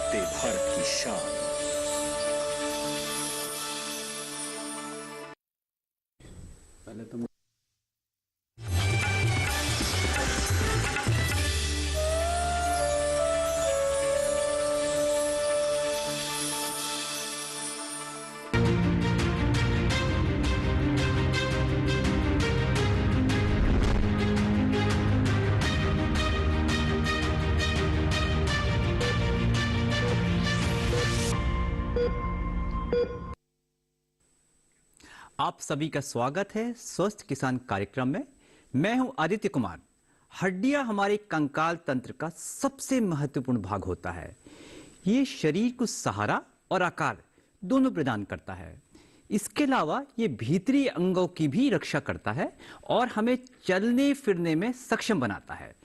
बढ़ते भारत की शान। पहले तुम आप सभी का स्वागत है स्वस्थ किसान कार्यक्रम में। मैं हूं आदित्य कुमार। हड्डियां हमारे कंकाल तंत्र का सबसे महत्वपूर्ण भाग होता है। ये शरीर को सहारा और आकार दोनों प्रदान करता है। इसके अलावा ये भीतरी अंगों की भी रक्षा करता है और हमें चलने फिरने में सक्षम बनाता है।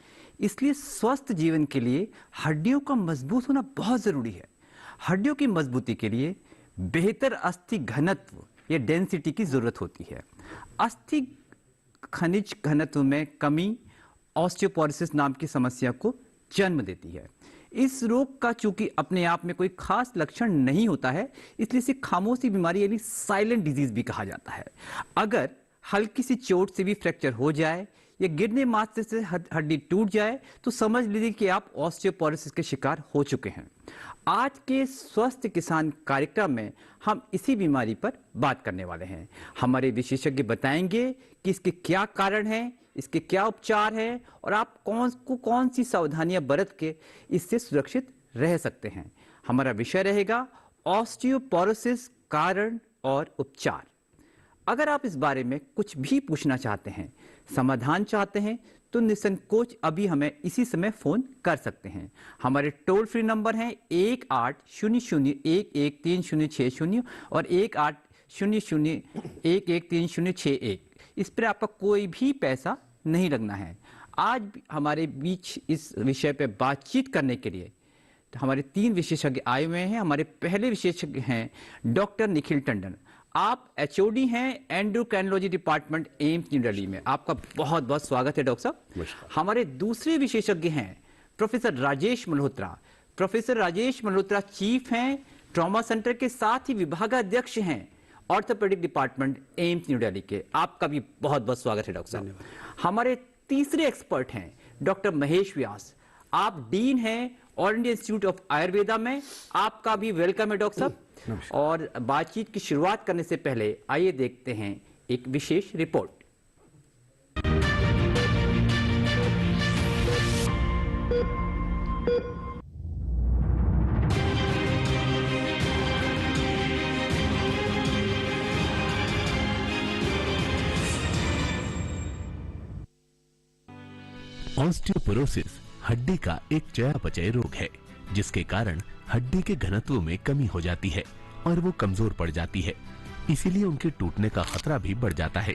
इसलिए स्वस्थ जीवन के लिए हड्डियों का मजबूत होना बहुत जरूरी है। हड्डियों की मजबूती के लिए बेहतर अस्थि घनत्व या डेंसिटी की जरूरत होती है। अस्थि खनिज घनत्व में कमी ऑस्टियोपोरोसिस नाम की समस्या को जन्म देती है। इस रोग का चूंकि अपने आप में कोई खास लक्षण नहीं होता है, इसलिए इसे खामोशी बीमारी यानी साइलेंट डिजीज भी कहा जाता है। अगर हल्की सी चोट से भी फ्रैक्चर हो जाए या गिरने मात्र से हड्डी टूट जाए तो समझ लीजिए कि आप ऑस्टियोपोरोसिस के शिकार हो चुके हैं। आज के स्वस्थ किसान कार्यक्रम में हम इसी बीमारी पर बात करने वाले हैं। हमारे विशेषज्ञ बताएंगे कि इसके क्या कारण हैं, इसके क्या उपचार हैं और आप कौन सी सावधानियां बरत के इससे सुरक्षित रह सकते हैं। हमारा विषय रहेगा ऑस्टियोपोरोसिस कारण और उपचार। अगर आप इस बारे में कुछ भी पूछना चाहते हैं, समाधान चाहते हैं तो निसंकोच अभी हमें इसी समय फोन कर सकते हैं। हमारे टोल फ्री नंबर हैं 1800113060 और 1800113061। इस पर आपका कोई भी पैसा नहीं लगना है। आज हमारे बीच इस विषय पर बातचीत करने के लिए तो हमारे 3 विशेषज्ञ आए हुए हैं। हमारे पहले विशेषज्ञ हैं डॉक्टर निखिल टंडन। आप एचओडी हैं endocrinology department AIIMS new Delhi में। आपका बहुत बहुत स्वागत है डॉक्टर साहब। हमारे दूसरे विशेषज्ञ हैं professor Rajesh Malhotra. Professor Rajesh Malhotra chief हैं ट्रॉमा सेंटर के, साथ ही विभागाध्यक्ष हैं orthopaedic department AIIMS new Delhi के। आपका भी बहुत बहुत स्वागत है डॉक्टर साहब। हमारे तीसरे एक्सपर्ट हैं डॉक्टर महेश व्यास। आप डीन हैं all India institute of Ayurveda में। आपका भी वेलकम है डॉक्टर साहब। और बातचीत की शुरुआत करने से पहले आइए देखते हैं एक विशेष रिपोर्ट। ऑस्टियोपोरोसिस हड्डी का एक चयापचय रोग है, जिसके कारण हड्डी के घनत्व में कमी हो जाती है और वो कमजोर पड़ जाती है। इसीलिए उनके टूटने का खतरा भी बढ़ जाता है।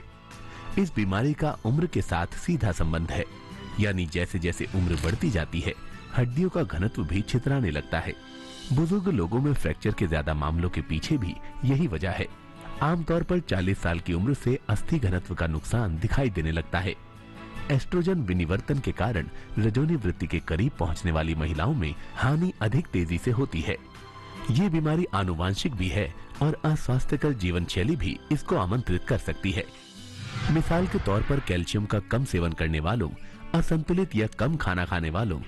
इस बीमारी का उम्र के साथ सीधा संबंध है, यानी जैसे जैसे उम्र बढ़ती जाती है हड्डियों का घनत्व भी छितराने लगता है। बुजुर्ग लोगों में फ्रैक्चर के ज्यादा मामलों के पीछे भी यही वजह है। आमतौर पर 40 साल की उम्र से अस्थि घनत्व का नुकसान दिखाई देने लगता है। एस्ट्रोजन विनिवर्तन के कारण रजोनी वृत्ति के करीब पहुंचने वाली महिलाओं में हानि अधिक तेजी से होती है। ये बीमारी आनुवांशिक भी है और अस्वास्थ्यकर जीवन शैली भी इसको आमंत्रित कर सकती है। मिसाल के तौर पर कैल्शियम का कम सेवन करने वालों, असंतुलित या कम खाना खाने वालों,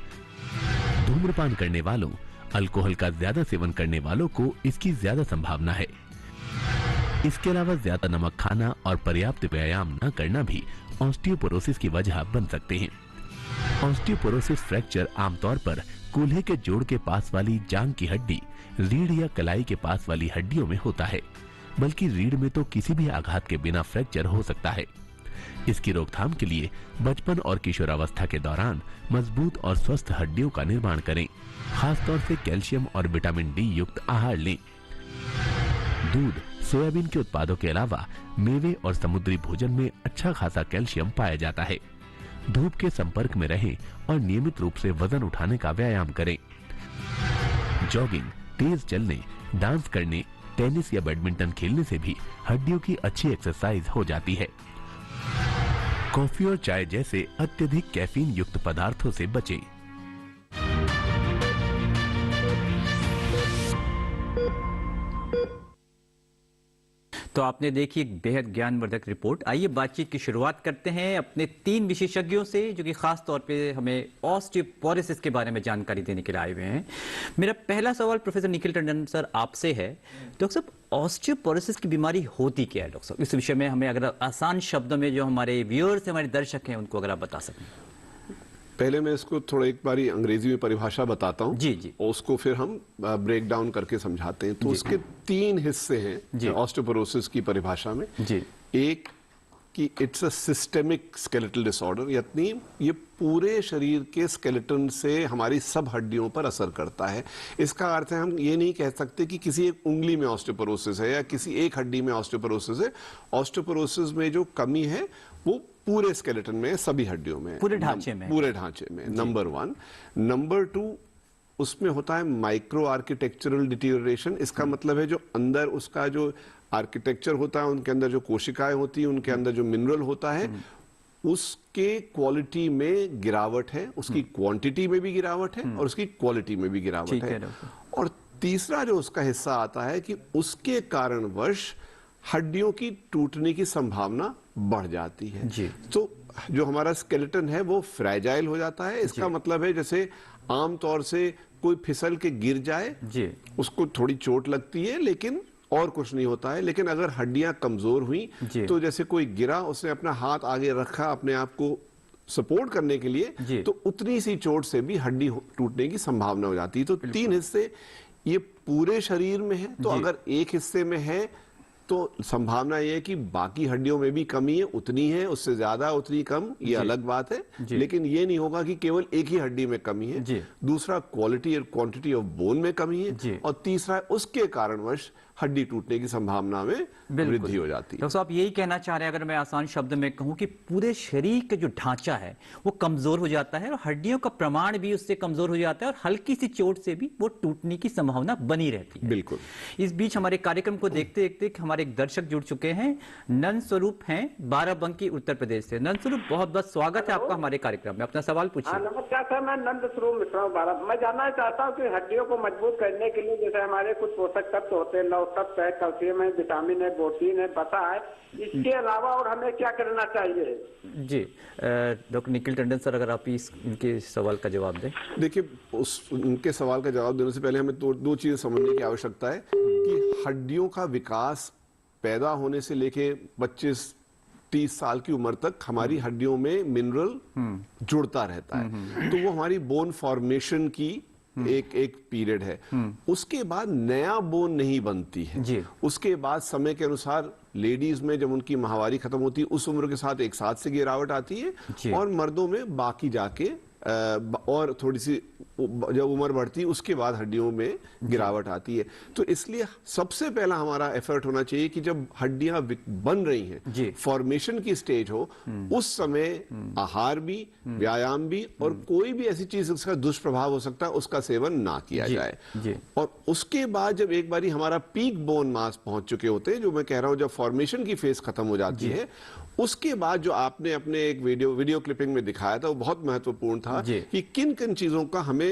धूम्रपान करने वालों, अल्कोहल का ज्यादा सेवन करने वालों को इसकी ज्यादा संभावना है। इसके अलावा ज्यादा नमक खाना और पर्याप्त व्यायाम न करना भी ऑस्टियोपोरोसिस की वजह बन सकते हैं। ऑस्टियोपोरोसिस फ्रैक्चर आमतौर पर कूल्हे के जोड़ के पास वाली जांग की हड्डी, रीढ़ या कलाई के पास वाली हड्डियों में होता है, बल्कि रीढ़ में तो किसी भी आघात के बिना फ्रैक्चर हो सकता है। इसकी रोकथाम के लिए बचपन और किशोरावस्था के दौरान मजबूत और स्वस्थ हड्डियों का निर्माण करें। खासतौर से कैल्शियम और विटामिन डी युक्त आहार लें। दूध, सोयाबीन के उत्पादों के अलावा मेवे और समुद्री भोजन में अच्छा खासा कैल्शियम पाया जाता है। धूप के संपर्क में रहें और नियमित रूप से वजन उठाने का व्यायाम करें। जॉगिंग, तेज चलने, डांस करने, टेनिस या बैडमिंटन खेलने से भी हड्डियों की अच्छी एक्सरसाइज हो जाती है। कॉफी और चाय जैसे अत्यधिक कैफीन युक्त पदार्थों से बचें। तो आपने देखी एक बेहद ज्ञानवर्धक रिपोर्ट। आइए बातचीत की शुरुआत करते हैं अपने 3 विशेषज्ञों से जो कि खास तौर पे हमें ऑस्टियोपोरोसिस के बारे में जानकारी देने के लिए आए हुए हैं। मेरा पहला सवाल प्रोफेसर निखिल टंडन सर आपसे है। डॉक्टर साहब, ऑस्टियोपोरोसिस की बीमारी होती क्या है? डॉक्टर साहब, इस विषय में हमें अगर आसान शब्दों में जो हमारे व्यूअर्स हमारे दर्शक हैं उनको अगर आप बता सकें। पहले मैं इसको थोड़ा एक बारी अंग्रेजी में परिभाषा बताता हूँ जी जी, और उसको फिर हम ब्रेक डाउन करके समझाते हैं। तो उसके 3 हिस्से हैं ऑस्टियोपोरोसिस की परिभाषा में जी। एक कि it's a systemic skeletal disorder, यानी ये पूरे शरीर के स्केलेटन से हमारी सब हड्डियों पर असर करता है। इसका अर्थ है हम ये नहीं कह सकते कि किसी एक उंगली में ऑस्टियोपोरोसिस है या किसी एक हड्डी में ऑस्टियोपोरोसिस है। ऑस्टियोपोरोसिस में जो कमी है वो पूरे स्केलेटन में, सभी हड्डियों में, पूरे ढांचे में, नंबर 1। नंबर 2, उसमें होता है माइक्रो आर्किटेक्चरल डिटीरियोरेशन। इसका मतलब है जो अंदर उसका जो आर्किटेक्चर होता है, उनके अंदर जो कोशिकाएं होती हैं, उनके अंदर जो मिनरल होता है, उसके क्वालिटी में गिरावट है, उसकी क्वांटिटी में भी गिरावट है और उसकी क्वालिटी में भी गिरावट है। और तीसरा जो उसका हिस्सा आता है कि उसके कारणवश हड्डियों की टूटने की संभावना बढ़ जाती है जी। तो जो हमारा स्केलेटन है वो फ्रैजाइल हो जाता है। इसका मतलब है जैसे आमतौर से कोई फिसल के गिर जाए जी, उसको थोड़ी चोट लगती है लेकिन और कुछ नहीं होता है। लेकिन अगर हड्डियां कमजोर हुई तो जैसे कोई गिरा, उसने अपना हाथ आगे रखा अपने आप को सपोर्ट करने के लिए, तो उतनी सी चोट से भी हड्डी टूटने की संभावना हो जाती है। तो 3 हिस्से ये पूरे शरीर में है। तो अगर एक हिस्से में है तो संभावना यह है कि बाकी हड्डियों में भी कमी है, उतनी है, उससे ज्यादा उतनी कम, ये अलग बात है। लेकिन ये नहीं होगा कि केवल एक ही हड्डी में कमी है। दूसरा, क्वालिटी और क्वांटिटी ऑफ बोन में कमी है। और तीसरा, उसके कारणवश हड्डी टूटने की संभावना में वृद्धि हो जाती है। डॉक्टर साहब, यही कहना चाह रहे हैं, अगर मैं आसान शब्द में कहूं कि पूरे शरीर का जो ढांचा है वो कमजोर हो जाता है और हड्डियों का प्रमाण भी उससे कमजोर हो जाता है और हल्की सी चोट से भी वो टूटने की संभावना बनी रहती है। बिल्कुल। इस बीच हमारे कार्यक्रम को देखते देखते हमारे एक दर्शक जुड़ चुके हैं। नंद स्वरूप हैं, बाराबंकी, उत्तर प्रदेश से। नंद स्वरूप, बहुत बहुत स्वागत है आपका हमारे कार्यक्रम में। अपना सवाल पूछिए। नमस्कार सर, मैं नंद स्वरूप मिश्रा हूँ, बारा। मैं जानना चाहता हूँ कि हड्डियों को मजबूत करने के लिए जैसे हमारे कुछ पोषक तत्व होते हैं, लौह तत्व है, कैल्शियम है, विटामिन है, प्रोटीन है, बता है, इसके अलावा और हमें क्या करना चाहिए? जी, डॉक्टर निखिल टंडन सर, अगर आप इनके सवाल का जवाब दें। देखिए, उनके सवाल का जवाब देने से पहले हमें 2 चीजें समझने की आवश्यकता है कि हड्डियों का विकास पैदा होने से लेके 25-30 साल की उम्र तक हमारी हड्डियों में मिनरल जुड़ता रहता है। तो वो हमारी बोन फॉर्मेशन की एक पीरियड है। उसके बाद नया बोन नहीं बनती है जी। उसके बाद समय के अनुसार लेडीज में जब उनकी माहवारी खत्म होती है उस उम्र के साथ एक साथ से गिरावट आती है और मर्दों में बाकी जाके और थोड़ी सी जब उम्र बढ़ती है उसके बाद हड्डियों में गिरावट आती है। तो इसलिए सबसे पहला हमारा एफर्ट होना चाहिए कि जब हड्डियां बन रही हैं, फॉर्मेशन की स्टेज हो, उस समय आहार भी, व्यायाम भी और कोई भी ऐसी चीज जिसका दुष्प्रभाव हो सकता है उसका सेवन ना किया जाए। और उसके बाद जब एक बारी हमारा पीक बोन मास पहुंच चुके होते हैं, जो मैं कह रहा हूं जब फॉर्मेशन की फेज खत्म हो जाती है, उसके बाद जो आपने अपने एक वीडियो क्लिपिंग में दिखाया था वो बहुत महत्वपूर्ण था कि किन किन चीजों का हमें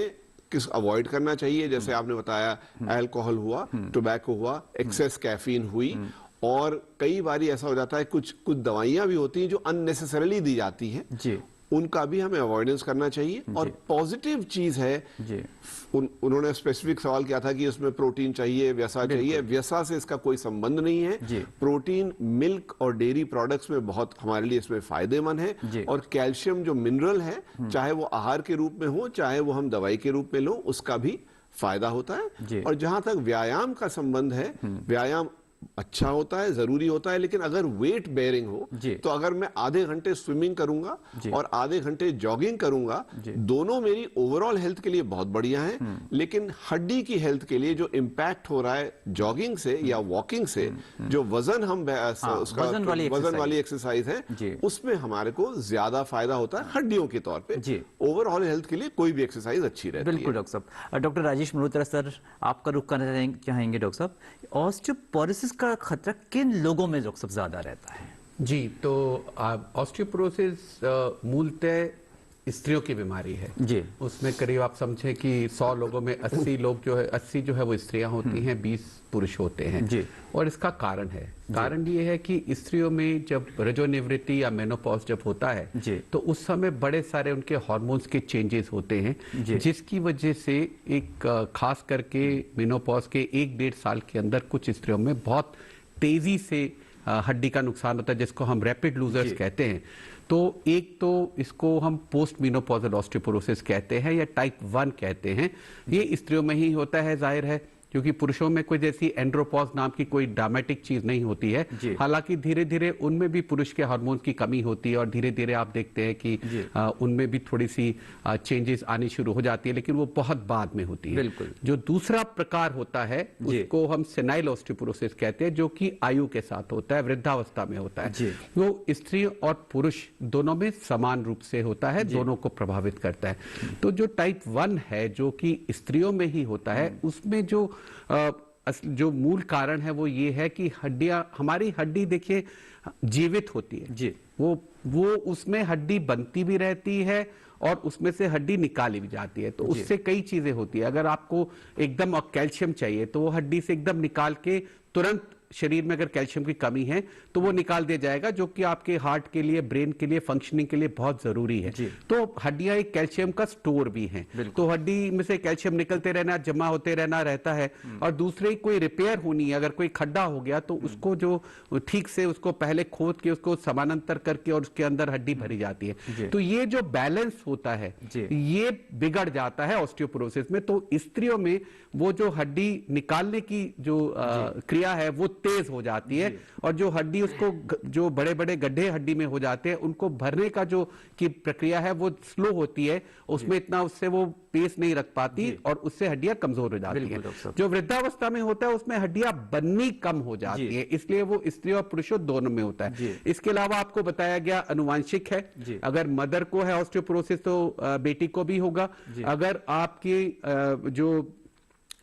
अवॉइड करना चाहिए। जैसे आपने बताया अल्कोहल हुआ, टोबैको हुआ, एक्सेस कैफीन हुई, और कई बार ऐसा हो जाता है कुछ दवाइयां भी होती हैं जो अननेसेसरीली दी जाती हैं, उनका भी हमें अवॉइडेंस करना चाहिए। और पॉजिटिव चीज है, उन्होंने स्पेसिफिक सवाल किया था कि इसमें प्रोटीन चाहिए, वसा चाहिए। वसा से इसका कोई संबंध नहीं है। प्रोटीन मिल्क और डेयरी प्रोडक्ट्स में बहुत हमारे लिए इसमें फायदेमंद है। और कैल्शियम जो मिनरल है, चाहे वो आहार के रूप में हो चाहे वो हम दवाई के रूप में लो, उसका भी फायदा होता है। और जहां तक व्यायाम का संबंध है, व्यायाम अच्छा होता है, जरूरी होता है, लेकिन अगर वेट बेयरिंग हो तो अगर मैं आधे घंटे स्विमिंग करूंगा और आधे घंटे जॉगिंग करूंगा, दोनों मेरी ओवरऑल हेल्थ के लिए बहुत बढ़िया है। लेकिन हड्डी की हेल्थ के लिए जो इम्पैक्ट हो रहा है जॉगिंग से या वॉकिंग से, जो वजन हम उसका वजन वाली एक्सरसाइज है, उसमें हमारे को ज्यादा फायदा होता है हड्डियों के तौर पे। ओवरऑल हेल्थ के लिए कोई भी एक्सरसाइज अच्छी रहती है। बिल्कुल डॉक्टर साहब। डॉक्टर राजेश मल्होत्रा सर, आपका रुख करना चाहेंगे। डॉक्टर साहब, ऑस्टियोपोरोसिस का खतरा किन लोगों में सबसे ज्यादा रहता है? जी, तो ऑस्टियोपोरोसिस मूलतः स्त्रियों की बीमारी है जी। उसमें करीब आप समझे कि 100 लोगों में 80 लोग जो है 80 जो है वो स्त्रियां होती हैं, 20 पुरुष होते हैं जी। और इसका कारण है, कारण ये है कि स्त्रियों में जब रजोनिवृत्ति या मेनोपॉज जब होता है जी। तो उस समय बड़े सारे उनके हार्मोन्स के चेंजेस होते हैं, जिसकी वजह से एक खास करके मेनोपॉज के 1-1.5 साल के अंदर कुछ स्त्रियों में बहुत तेजी से हड्डी का नुकसान होता है, जिसको हम रैपिड लूजर्स कहते हैं। तो एक तो इसको हम पोस्ट मेनोपॉजल ऑस्टियोपोरोसिस कहते हैं या टाइप 1 कहते हैं। ये स्त्रियों में ही होता है, जाहिर है, क्योंकि पुरुषों में कोई जैसी एंड्रोपॉज नाम की कोई ड्रामेटिक चीज नहीं होती है। हालांकि धीरे धीरे उनमें भी पुरुष के हार्मोन्स की कमी होती है और धीरे धीरे आप देखते हैं कि उनमें भी थोड़ी सी चेंजेस आनी शुरू हो जाती है, लेकिन वो बहुत बाद में होती है। जो दूसरा प्रकार होता है उसको हम सेनाइल ऑस्टियोपोरोसिस कहते हैं, जो कि आयु के साथ होता है, वृद्धावस्था में होता है। वो स्त्री और पुरुष दोनों में समान रूप से होता है, दोनों को प्रभावित करता है। तो जो टाइप 1 है जो कि स्त्रियों में ही होता है, उसमें जो मूल कारण है वो ये है कि हमारी हड्डी देखिए जीवित होती है जी। वो उसमें हड्डी बनती भी रहती है और उसमें से हड्डी निकाली भी जाती है। तो उससे कई चीजें होती है। अगर आपको एकदम कैल्शियम चाहिए तो वो हड्डी से एकदम निकाल के तुरंत शरीर में अगर कैल्शियम की कमी है तो वो निकाल दिया जाएगा, जो कि आपके हार्ट के लिए, ब्रेन के लिए, फंक्शनिंग के लिए बहुत जरूरी है। तो हड्डियां एक कैल्शियम का स्टोर भी हैं। तो हड्डी में से कैल्शियम निकलते रहना, जमा होते रहना रहता है। और दूसरे कोई रिपेयर होनी है, अगर कोई खड्डा हो गया तो उसको जो ठीक से उसको पहले खोद के उसको समानांतर करके और उसके अंदर हड्डी भरी जाती है। तो ये जो बैलेंस होता है ये बिगड़ जाता है ऑस्टियोपोरोसिस में। तो स्त्रियों में वो जो हड्डी निकालने की जो क्रिया है वो तेज हो जाती है और जो हड्डी उसको जो बड़े बड़े गड्ढे हड्डी में हो जाते हैं उनको भरने का जो की प्रक्रिया है वो स्लो होती है, उसमें इतना उससे वो पेस नहीं रख पाती और उससे हड्डियां कमजोर हो जाती हैं। जो वृद्धावस्था में होता है उसमें हड्डियां बननी कम हो जाती है, इसलिए वो स्त्री और पुरुषों दोनों में होता है। इसके अलावा आपको बताया गया अनुवांशिक है, अगर मदर को है ऑस्टियोपोरोसिस तो बेटी को भी होगा। अगर आपकी जो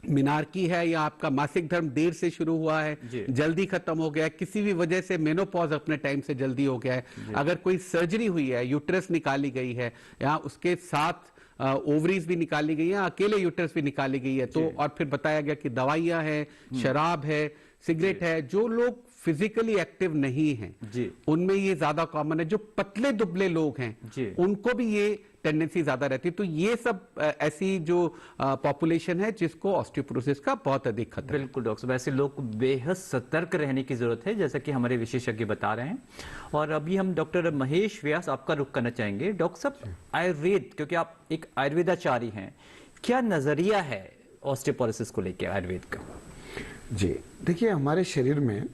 मिनारकी है या आपका मासिक धर्म देर से शुरू हुआ है, जल्दी खत्म हो गया है, किसी भी वजह से मेनोपॉज अपने टाइम से जल्दी हो गया है, अगर कोई सर्जरी हुई है, यूट्रस निकाली गई है या उसके साथ ओवरीज भी निकाली गई है, अकेले यूट्रस भी निकाली गई है, तो और फिर बताया गया कि दवाइयां हैं, शराब है, सिगरेट है, जो लोग फिजिकली एक्टिव नहीं हैं उनमें ये ज्यादा कॉमन है। जो पतले दुबले लोग हैं उनको भी ये टेंडेंसी ज्यादा रहती है। तो ये सब ऐसी जो पॉपुलेशन है जिसको ऑस्टियोपोरोसिस का बहुत अधिक खतरा है। बिल्कुल डॉक्टर साहब, ऐसे लोग को बेहद सतर्क रहने की जरूरत है, जैसा कि हमारे विशेषज्ञ बता रहे हैं। और अभी हम डॉक्टर महेश व्यास आपका रुख करना चाहेंगे। डॉक्टर साहब, आयुर्वेद, क्योंकि आप एक आयुर्वेदाचारी हैं, क्या नजरिया है ऑस्टियोपोरोसिस को लेकर आयुर्वेद का? जी देखिए, हमारे शरीर में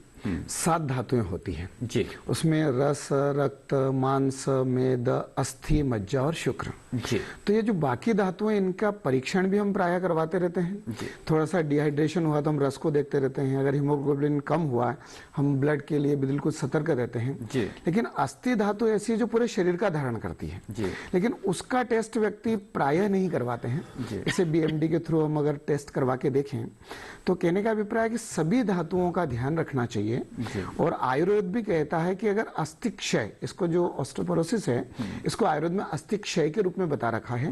7 धातुएं होती हैं जी। उसमें रस, रक्त, मांस, मेद, अस्थि, मज्जा और शुक्र जी। तो ये जो बाकी धातुएं इनका परीक्षण भी हम प्रायः करवाते रहते हैं। थोड़ा सा डिहाइड्रेशन हुआ तो हम रस को देखते रहते हैं, अगर हीमोग्लोबिन कम हुआ है हम ब्लड के लिए बिल्कुल सतर्क रहते हैं जी। लेकिन अस्थि धातु ऐसी है जो पूरे शरीर का धारण करती है जी। लेकिन उसका टेस्ट व्यक्ति प्रायः नहीं करवाते हैं। जैसे BMD के थ्रू हम अगर टेस्ट करवा के देखें तो कहने का अभिप्राय है कि सभी धातुओं का ध्यान रखना चाहिए। और आयुर्वेद भी कहता है कि अगर अस्थि क्षय, इसको जो ऑस्टियोपोरोसिस है इसको आयुर्वेद में अस्थि क्षय के रूप में बता रखा है,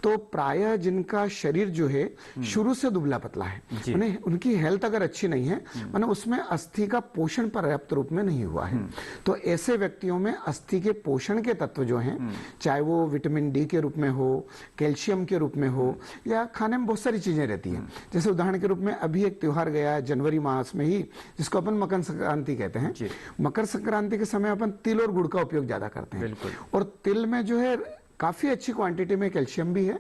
तो प्रायः जिनका शरीर जो है शुरू से दुबला पतला है, माने उनकी हेल्थ अगर अच्छी नहीं है, माने उसमें अस्थि का पोषण पर्याप्त रूप में नहीं हुआ है, तो ऐसे व्यक्तियों में अस्थि के पोषण के तत्व जो हैं, चाहे वो विटामिन D के रूप में हो, कैल्शियम के रूप में हो, या खाने में बहुत सारी चीजें रहती हैं। जैसे उदाहरण के रूप में अभी एक त्योहार गया जनवरी मास में ही, जिसको अपन मकर संक्रांति कहते हैं। मकर संक्रांति के समय अपन तिल और गुड़ का उपयोग ज्यादा करते हैं, और तिल में जो है काफी अच्छी क्वांटिटी में कैल्शियम भी है,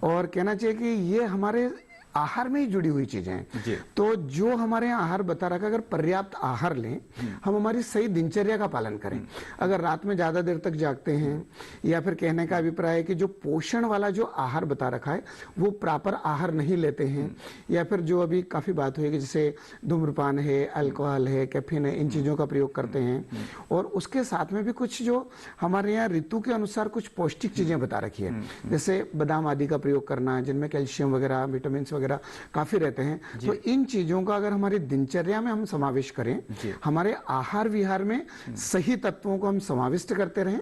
और कहना चाहिए कि ये हमारे आहार में ही जुड़ी हुई चीजें हैं। तो जो हमारे यहाँ आहार बता रखा, अगर पर्याप्त आहार लें, हम हमारी सही दिनचर्या का पालन करें, अगर रात में ज्यादा देर तक जागते हैं, या फिर कहने का अभिप्राय है कि जो पोषण वाला जो आहार बता रखा है वो प्रॉपर आहार नहीं लेते हैं, या फिर जो अभी काफी बात हुई कि जैसे धूम्रपान है, अल्कोहल है, कैफीन है, इन चीजों का प्रयोग करते हैं, और उसके साथ में भी कुछ जो हमारे यहाँ ऋतु के अनुसार कुछ पौष्टिक चीजें बता रखी है, जैसे बादाम आदि का प्रयोग करना, जिनमें कैल्शियम वगैरह, विटामिन वगैरह काफी रहते हैं। तो इन चीजों का अगर हमारी दिनचर्या में हम समावेश करें, हमारे आहार विहार में सही तत्वों को हम समाविष्ट करते रहें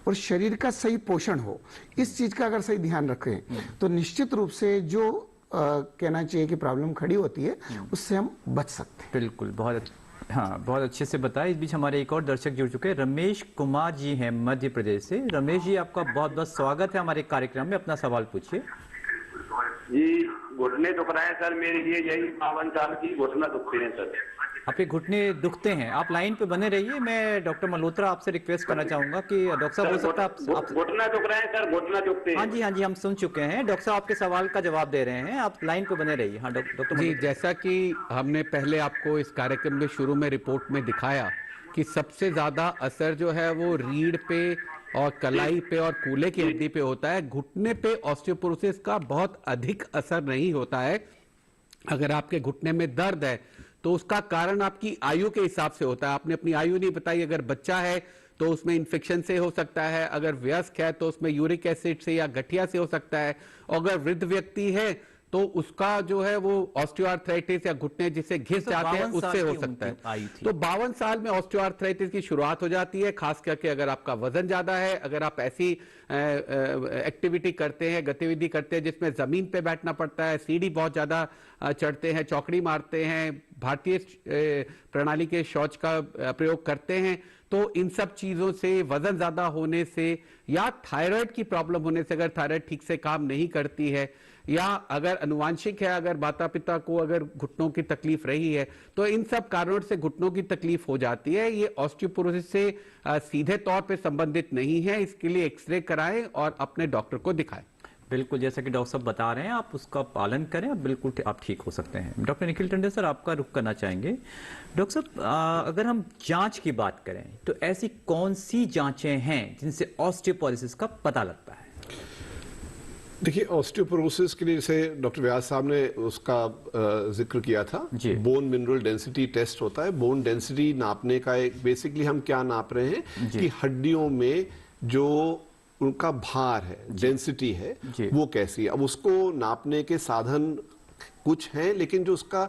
और शरीर का सही पोषण हो, इस चीज का अगर सही ध्यान रखें तो निश्चित रूप से जो कहना चाहिए कि प्रॉब्लम खड़ी होती है उससे हम बच सकते हैं। बिल्कुल, बहुत अच्छे से बताया। इस बीच हमारे एक और दर्शक जुड़ चुके हैं, रमेश कुमार जी हैं मध्य प्रदेश से। रमेश जी, आपका बहुत बहुत स्वागत है हमारे कार्यक्रम में, अपना सवाल पूछिए। जी, घुटने दुख रहे हैं सर, मेरे लिए यही 52 साल की घुटना दुखते हैं सर। आपके घुटने दुखते हैं, आप लाइन पे बने रहिए। मैं डॉक्टर मल्होत्रा आपसे रिक्वेस्ट करना चाहूंगा कि डॉक्टर साहब हो सकता है आप घुटना दुख रहे हैं सर, घुटना दुखते हैं। हाँ जी, हम सुन चुके हैं। डॉक्टर साहब आपके सवाल का जवाब दे रहे हैं, आप लाइन पे बने रहिए। हाँ डॉक्टर जी, जैसा कि हमने पहले आपको इस कार्यक्रम में शुरू में रिपोर्ट में दिखाया कि सबसे ज्यादा असर जो है वो रीढ़ पे और कलाई पे और कूल्हे की हड्डी पे होता है। घुटने पे ऑस्टियोपोरोसिस का बहुत अधिक असर नहीं होता है। अगर आपके घुटने में दर्द है तो उसका कारण आपकी आयु के हिसाब से होता है। आपने अपनी आयु नहीं बताई। अगर बच्चा है तो उसमें इन्फेक्शन से हो सकता है, अगर वयस्क है तो उसमें यूरिक एसिड से या गठिया से हो सकता है, और अगर वृद्ध व्यक्ति है तो उसका जो है वो ऑस्टियोआर्थराइटिस या घुटने जिसे घिस जाते हैं उससे हो सकता है। तो 52 साल में ऑस्टियोआर्थराइटिस की शुरुआत हो जाती है, खास करके अगर आपका वजन ज्यादा है, अगर आप ऐसी एक्टिविटी करते हैं, गतिविधि करते हैं जिसमें जमीन पे बैठना पड़ता है, सीढ़ी बहुत ज्यादा चढ़ते हैं, चौकड़ी मारते हैं, भारतीय प्रणाली के शौच का प्रयोग करते हैं, तो इन सब चीजों से, वजन ज्यादा होने से या थायराइड की प्रॉब्लम होने से, अगर थायराइड ठीक से काम नहीं करती है या अगर अनुवांशिक है, अगर माता पिता को अगर घुटनों की तकलीफ रही है, तो इन सब कारणों से घुटनों की तकलीफ हो जाती है। ये ऑस्टियोपोरोसिस से सीधे तौर पे संबंधित नहीं है। इसके लिए एक्सरे कराएं और अपने डॉक्टर को दिखाएं। बिल्कुल, जैसा कि डॉक्टर साहब बता रहे हैं, आप उसका पालन करें, आप बिल्कुल आप ठीक हो सकते हैं। डॉक्टर निखिल टंडन सर, आपका रुख करना चाहेंगे। डॉक्टर साहब, अगर हम जांच की बात करें तो ऐसी कौन सी जांचें हैं जिनसे ऑस्टियोपोरोसिस का पता लगता है? देखिए, ऑस्टियोपोरोसिस के लिए जैसे डॉक्टर व्यास साहब ने उसका जिक्र किया था, बोन मिनरल डेंसिटी टेस्ट होता है। बोन डेंसिटी नापने का एक, बेसिकली हम क्या नाप रहे हैं कि हड्डियों में जो उनका भार है, डेंसिटी है, वो कैसी है। अब उसको नापने के साधन कुछ हैं, लेकिन जो उसका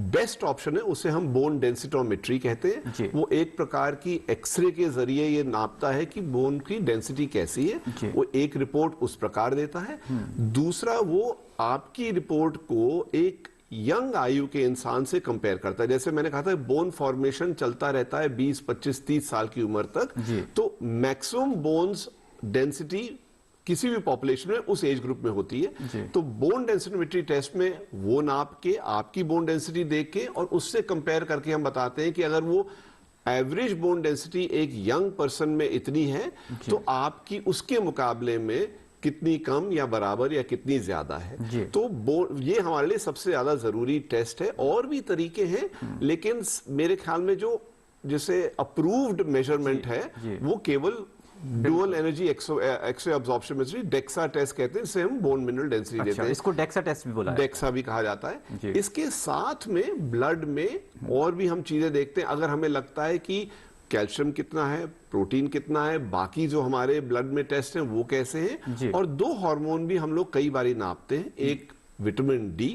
बेस्ट ऑप्शन है उसे हम बोन डेंसिटोमेट्री कहते हैं। वो एक प्रकार की एक्सरे के जरिए ये नापता है कि बोन की डेंसिटी कैसी है। वो एक रिपोर्ट उस प्रकार देता है। दूसरा, वो आपकी रिपोर्ट को एक यंग आयु के इंसान से कंपेयर करता है। जैसे मैंने कहा था, बोन फॉर्मेशन चलता रहता है 20, 25, 30 साल की उम्र तक, तो मैक्सिमम बोन्स डेंसिटी किसी भी पॉपुलेशन में उस एज ग्रुप में होती है। तो बोन डेंसिटोमेट्री टेस्ट में वो नाप के, आपकी बोन डेंसिटी देख के और उससे कंपेयर करके हम बताते हैं कि अगर वो एवरेज बोन डेंसिटी एक यंग पर्सन में इतनी है तो आपकी उसके मुकाबले में कितनी कम या बराबर या कितनी ज्यादा है। तो ये हमारे लिए सबसे ज्यादा जरूरी टेस्ट है। और भी तरीके हैं, लेकिन मेरे ख्याल में जो जैसे अप्रूव्ड मेजरमेंट है वो केवल dual energy X-ray absorption method, DEXA test कहते हैं, जिसे हम बोन मिनरल डेंसिटी देते हैं। इसको डेक्सा टेस्ट भी बोला है, डेक्सा भी कहा जाता है। इसके साथ में ब्लड में और भी हम चीजें देखते हैं। अगर हमें लगता है कि कैल्शियम कितना है, प्रोटीन कितना है, बाकी जो हमारे ब्लड में टेस्ट हैं वो कैसे हैं, और 2 हार्मोन भी हम लोग कई बारी नापते हैं। एक विटामिन डी।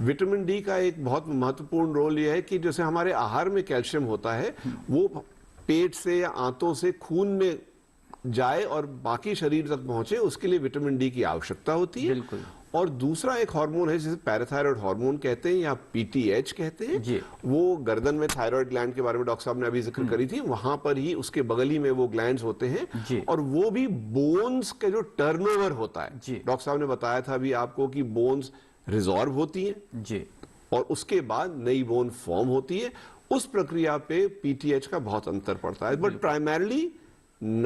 विटामिन डी का एक बहुत महत्वपूर्ण रोल यह है कि जैसे हमारे आहार में कैल्शियम होता है, वो पेट से या आंतों से खून में जाए और बाकी शरीर तक पहुंचे, उसके लिए विटामिन डी की आवश्यकता होती है। और दूसरा एक हार्मोन है जिसे पैराथायरॉयड हार्मोन कहते हैं या पीटीएच कहते हैं। वो गर्दन में थायराइड ग्लैंड के बारे में डॉक्टर साहब ने अभी जिक्र करी थी, वहां पर ही उसके बगल ही में वो ग्लैंड्स होते हैं। और वो भी बोन्स के जो टर्नओवर होता है, डॉक्टर साहब ने बताया था अभी आपको कि बोन्स रिजॉर्व होती हैं और उसके बाद नई बोन फॉर्म होती है। उस प्रक्रिया पे पीटीएच का बहुत अंतर पड़ता है। बट प्राइमरली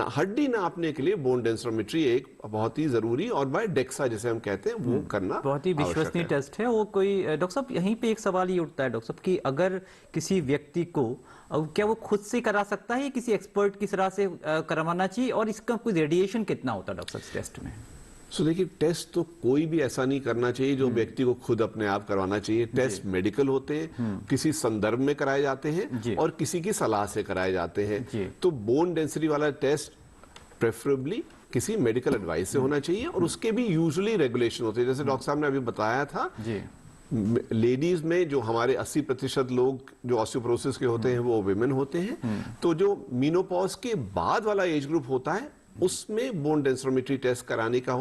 हड्डी नापने के लिए बोन डेंसिटोमेट्री एक बहुत ही जरूरी और बाय डेक्सा जिसे हम कहते हैं वो करना बहुत ही विश्वसनीय टेस्ट है। वो कोई डॉक्टर साहब, यहीं पे एक सवाल ये उठता है डॉक्टर साहब कि अगर किसी व्यक्ति को, क्या वो खुद से करा सकता है या किसी एक्सपर्ट की सलाह से करवाना चाहिए, और इसका कोई रेडिएशन कितना होता है डॉक्टर साहब टेस्ट में? सो देखिए, टेस्ट तो कोई भी ऐसा नहीं करना चाहिए जो व्यक्ति को खुद अपने आप करवाना चाहिए। टेस्ट मेडिकल होते हैं, किसी संदर्भ में कराए जाते हैं और किसी की सलाह से कराए जाते हैं। तो बोन डेंसिटी वाला टेस्ट प्रेफरेबली किसी मेडिकल एडवाइस से होना चाहिए और उसके भी यूजुअली रेगुलेशन होते हैं। जैसे डॉक्टर साहब ने अभी बताया था, लेडीज में जो हमारे 80% लोग जो ऑस्टियोपोरोसिस के होते हैं वो विमेन होते हैं। तो जो मीनोपॉज के बाद वाला एज ग्रुप होता है उसमें बोन डेंसिटोमेट्री टेस्ट कराने का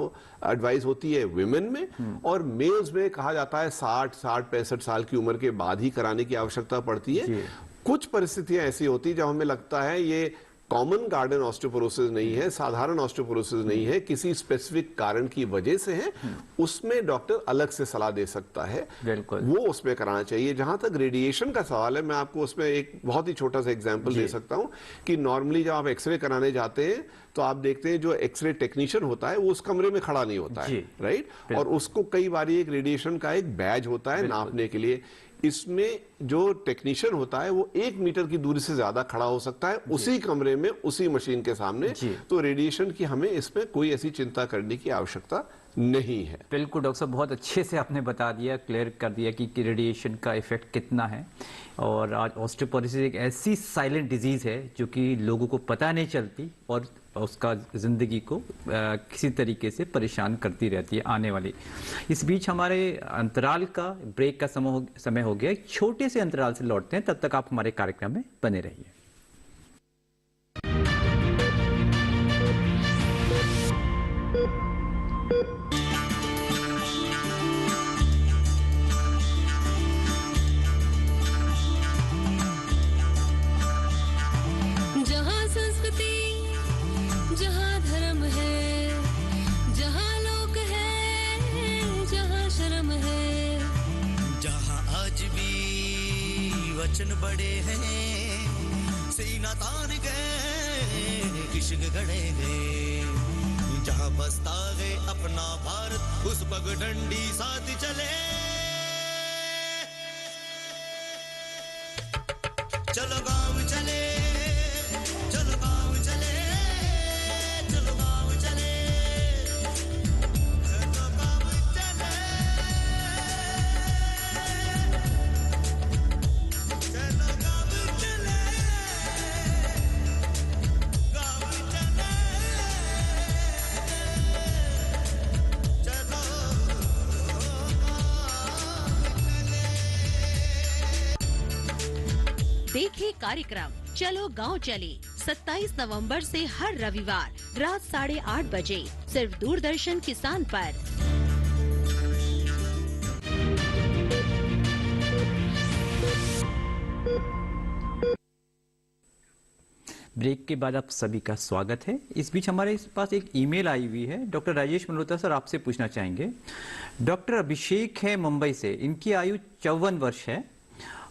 एडवाइस होती है विमेन में, और मेल्स में कहा जाता है 60-65 साल की उम्र के बाद ही कराने की आवश्यकता पड़ती है। कुछ परिस्थितियां ऐसी होती है जब हमें लगता है ये कॉमन गार्डन ऑस्टियोपोरोसिस नहीं है, साधारण ऑस्टियोपोरोसिस नहीं है, किसी स्पेसिफिक कारण की वजह से है, उसमें डॉक्टर अलग से सलाह दे सकता है, वो उसमें कराना चाहिए। जहां तक रेडिएशन का सवाल है, मैं आपको उसमें एक बहुत ही छोटा सा एग्जांपल दे सकता हूं कि नॉर्मली जब आप एक्सरे कराने जाते हैं तो आप देखते हैं जो एक्सरे टेक्नीशियन होता है वो उस कमरे में खड़ा नहीं होता है, राइट, और उसको कई बार एक रेडिएशन का एक बैज होता है नापने के लिए। इसमें जो टेक्नीशियन होता है वो 1 मीटर की दूरी से ज्यादा खड़ा हो सकता है उसी कमरे में उसी मशीन के सामने, तो रेडिएशन की हमें इसमें कोई ऐसी चिंता करने की आवश्यकता नहीं है। बिल्कुल डॉक्टर साहब, बहुत अच्छे से आपने बता दिया, क्लियर कर दिया कि रेडिएशन का इफेक्ट कितना है। और आज ऑस्टियोपोरोसिस एक ऐसी साइलेंट डिजीज है जो कि लोगों को पता नहीं चलती और उसका जिंदगी को किसी तरीके से परेशान करती रहती है आने वाली। इस बीच हमारे अंतराल का ब्रेक का समय हो गया। एक छोटे से अंतराल से लौटते हैं, तब तक आप हमारे कार्यक्रम में बने रहिए। वचन बड़े हैं, सीना तान गए, किशक गड़े गए, जहां बसता है अपना भारत उस पगडंडी साथ चले। चलो गाँव चले, चलो गाँव चले, चलो गाँव चले, चलो गाँव चले, चलो गाँव चले, गाँव चले, चलो देखिए कार्यक्रम चलो गांव चले 27 नवंबर से हर रविवार रात 8:30 बजे सिर्फ दूरदर्शन किसान पर। ब्रेक के बाद आप सभी का स्वागत है। इस बीच हमारे पास एक ईमेल आई हुई है। डॉक्टर राजेश मल्होत्रा सर, आपसे पूछना चाहेंगे। डॉक्टर अभिषेक है मुंबई से, इनकी आयु 54 वर्ष है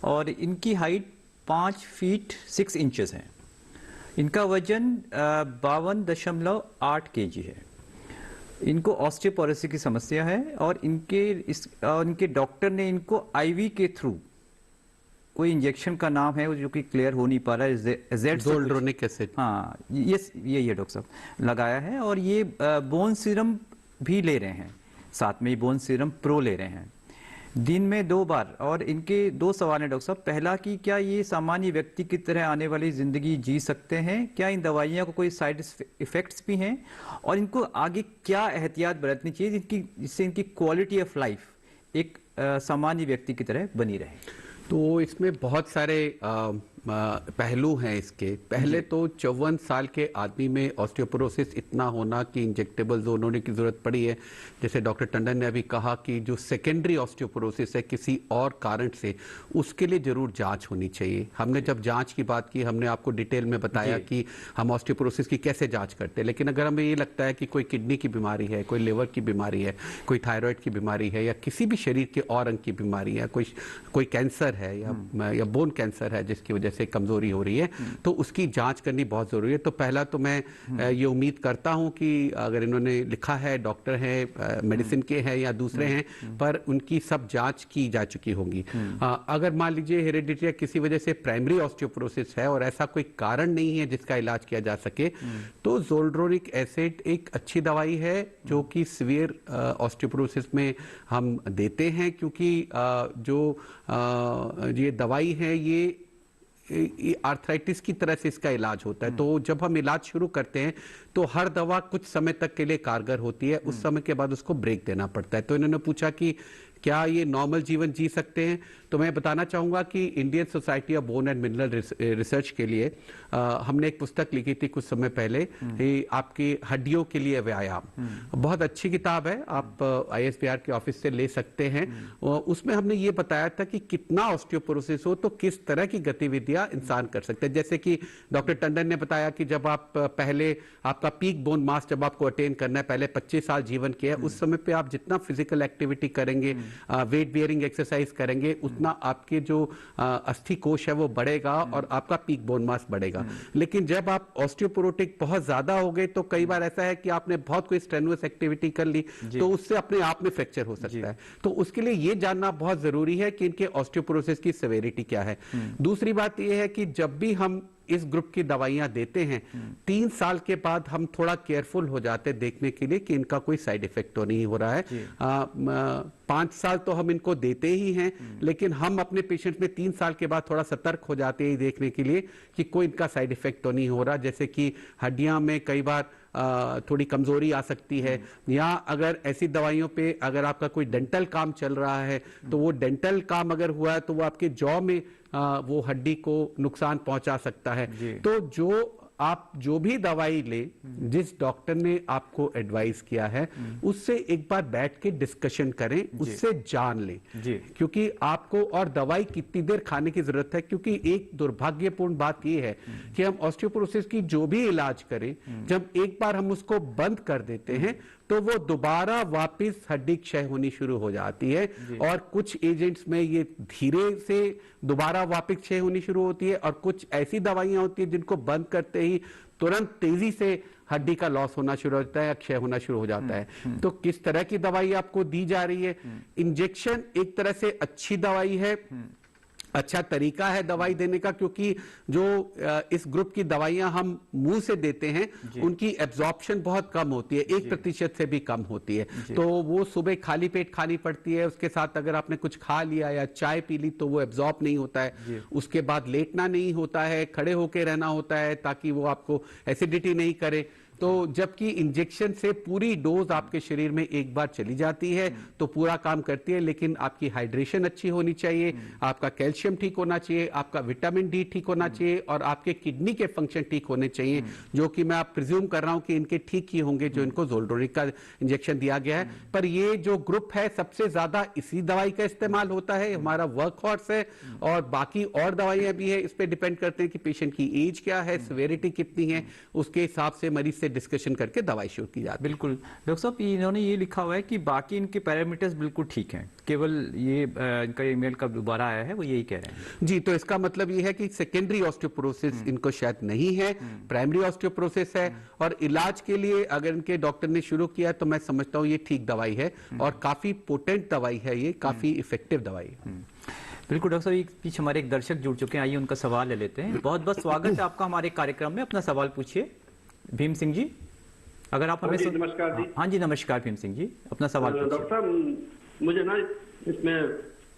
और इनकी हाइट 5 फीट 6 इंचेस है। इनका वजन 52.8 kg है। इनको ऑस्टियोपोरोसिस की समस्या है और इनके डॉक्टर ने इनको आईवी के थ्रू, कोई इंजेक्शन का नाम है जो कि क्लियर हो नहीं पा रहा है, ज़ोल्ड्रोनिक एसिड, हाँ ये डॉक्टर साहब लगाया है, और ये बोन सीरम भी ले रहे हैं, साथ में बोन सीरम प्रो ले रहे हैं दिन में 2 बार। और इनके 2 सवाल हैं डॉक्टर साहब। पहला कि क्या ये सामान्य व्यक्ति की तरह आने वाली जिंदगी जी सकते हैं? क्या इन दवाइयों को कोई साइड इफेक्ट्स भी हैं? और इनको आगे क्या एहतियात बरतनी चाहिए जिससे इनकी क्वालिटी ऑफ लाइफ एक सामान्य व्यक्ति की तरह बनी रहे? तो इसमें बहुत सारे पहलू हैं इसके। पहले तो 54 साल के आदमी में ऑस्टियोपोरोसिस इतना होना कि इंजेक्टेबल जोन होने की जरूरत पड़ी है। जैसे डॉक्टर टंडन ने अभी कहा कि जो सेकेंडरी ऑस्टियोपोरोसिस है किसी और कारण से, उसके लिए जरूर जांच होनी चाहिए। हमने जब जांच की बात की, हमने आपको डिटेल में बताया कि हम ऑस्टियोपोरोसिस की कैसे जांच करते हैं। लेकिन अगर हमें ये लगता है कि कोई किडनी की बीमारी है, कोई लिवर की बीमारी है, कोई थायराइड की बीमारी है, या किसी भी शरीर के और अंग की बीमारी है, कोई कैंसर है या बोन कैंसर है जिसकी वजह से कमजोरी हो रही है, तो उसकी जांच करनी बहुत जरूरी है। तो पहला तो मैं ये उम्मीद करता हूं कि अगर इन्होंने लिखा है, डॉक्टर है, मेडिसिन के हैं या दूसरे हैं, पर उनकी सब जांच की जा चुकी होगी। अगर मान लीजिए हेरेडिटी किसी वजह से प्राइमरी ऑस्टियोपोरोसिस है और ऐसा कोई कारण नहीं है जिसका इलाज किया जा सके, तो ज़ोल्ड्रोनिक एसिड एक अच्छी दवाई है जो कि सीवियर ऑस्टियोपोरोसिस में हम देते हैं, क्योंकि जो ये दवाई है ये आर्थराइटिस की तरह से इसका इलाज होता है। तो जब हम इलाज शुरू करते हैं तो हर दवा कुछ समय तक के लिए कारगर होती है, उस समय के बाद उसको ब्रेक देना पड़ता है। तो इन्होंने पूछा कि क्या ये नॉर्मल जीवन जी सकते हैं? तो मैं बताना चाहूंगा कि Indian society of bone and mineral research के लिए हमने एक पुस्तक लिखी थी कुछ समय पहले, आपकी हड्डियों के लिए व्यायाम। बहुत अच्छी किताब है, आप ISBR के ऑफिस से ले सकते हैं। उसमें हमने ये बताया था कि कितना ऑस्टियोपोरोसिस हो तो किस तरह की गतिविधियां इंसान कर सकते हैं। जैसे कि डॉक्टर टंडन ने बताया कि जब आप पहले आपका पीक बोन मास जब आपको अटेन करना है, पहले 25 साल जीवन के है, उस समय पे आप जितना फिजिकल एक्टिविटी करेंगे, वेट बियरिंग एक्सरसाइज करेंगे, उतना आपके जो अस्थि कोश है वो बढ़ेगा और आपका पीक बोन मास बढ़ेगा। लेकिन जब आप ऑस्टियोपोरोटिक बहुत ज्यादा हो गए तो कई बार ऐसा है कि आपने बहुत कोई स्ट्रेनुअस एक्टिविटी कर ली तो उससे अपने आप में फ्रैक्चर हो सकता है। तो उसके लिए ये जानना बहुत जरूरी है कि इनके ऑस्टियोपोरोसिस की सेवेरिटी क्या है। दूसरी बात यह है कि जब भी हम इस ग्रुप की दवाइयां देते हैं, 3 साल के बाद हम थोड़ा केयरफुल हो जाते हैं देखने के लिए कि इनका कोई साइड इफेक्ट तो नहीं हो रहा है। 5 साल तो हम इनको देते ही हैं, लेकिन हम अपने पेशेंट में 3 साल के बाद थोड़ा सतर्क हो जाते हैं देखने के लिए कि कोई इनका साइड इफेक्ट तो नहीं हो रहा। जैसे कि हड्डियां में कई बार थोड़ी कमजोरी आ सकती है, या अगर ऐसी दवाइयों पे अगर आपका कोई डेंटल काम चल रहा है तो वो डेंटल काम अगर हुआ है तो वो आपके जॉ में वो हड्डी को नुकसान पहुंचा सकता है। तो आप जो भी दवाई ले, जिस डॉक्टर ने आपको एडवाइस किया है उससे एक बार बैठ के डिस्कशन करें, उससे जान लें, क्योंकि आपको और दवाई कितनी देर खाने की जरूरत है। क्योंकि एक दुर्भाग्यपूर्ण बात यह है कि हम ऑस्टियोपोरोसिस की जो भी इलाज करें, जब एक बार हम उसको बंद कर देते हैं तो वो दोबारा वापस हड्डी क्षय होनी शुरू हो जाती है, और कुछ एजेंट्स में ये धीरे से दोबारा वापस क्षय होनी शुरू होती है, और कुछ ऐसी दवाइयां होती है जिनको बंद करते ही तुरंत तेजी से हड्डी का लॉस होना शुरू हो जाता है या क्षय होना शुरू हो जाता है। तो किस तरह की दवाई आपको दी जा रही है? इंजेक्शन एक तरह से अच्छी दवाई है, अच्छा तरीका है दवाई देने का, क्योंकि जो इस ग्रुप की दवाइयां हम मुंह से देते हैं उनकी एब्जॉर्प्शन बहुत कम होती है, 1% से भी कम होती है। तो वो सुबह खाली पेट खानी पड़ती है, उसके साथ अगर आपने कुछ खा लिया या चाय पी ली तो वो एब्जॉर्ब नहीं होता है। उसके बाद लेटना नहीं होता है, खड़े होकर रहना होता है ताकि वो आपको एसिडिटी नहीं करे। तो जबकि इंजेक्शन से पूरी डोज आपके शरीर में एक बार चली जाती है तो पूरा काम करती है, लेकिन आपकी हाइड्रेशन अच्छी होनी चाहिए, आपका कैल्शियम ठीक होना चाहिए, आपका विटामिन डी ठीक होना चाहिए, और आपके किडनी के फंक्शन ठीक होने चाहिए, जो कि मैं आप प्रिज्यूम कर रहा हूं कि इनके ठीक ही होंगे जो इनको ज़ोल्डोनिक का इंजेक्शन दिया गया है। पर ये जो ग्रुप है सबसे ज्यादा इसी दवाई का इस्तेमाल होता है, हमारा वर्क हॉर्स है, और बाकी और दवाइयां भी है, इस पर डिपेंड करते हैं कि पेशेंट की एज क्या है, सिवियरिटी कितनी है, उसके हिसाब से मरीज से डिस्कशन करके दवाई शुरू की जाती है। बिल्कुल डॉक्टर साहब, इन्होंने ये लिखा हुआ है कि बाकी इनके पैरामीटर्स बिल्कुल ठीक हैं, केवल ये इनका ईमेल का दोबारा आया है, वो यही कह रहे हैं। जी, तो इसका मतलब ये है कि सेकेंडरी ऑस्टियोपोरोसिस इनको शायद नहीं है, प्राइमरी ऑस्टियोपोरोसिस है, और इलाज के लिए अगर इनके डॉक्टर ने शुरू किया तो मैं समझता हूँ ये ठीक दवाई है, और काफी पोटेंट दवाई है, ये काफी इफेक्टिव दवाई है। बिल्कुल डॉक्टर साहब, पीछे हमारे एक दर्शक जुड़ चुके हैं, आइए उनका सवाल ले लेते हैं। बहुत बहुत स्वागत है आपका हमारे कार्यक्रम में, अपना सवाल पूछिए। भीम सिंह जी, अगर आप हमें नमस्कार जी। हाँ जी नमस्कार भीम सिंह जी, अपना सवाल पूछिए। डॉक्टर साहब, मुझे ना इसमें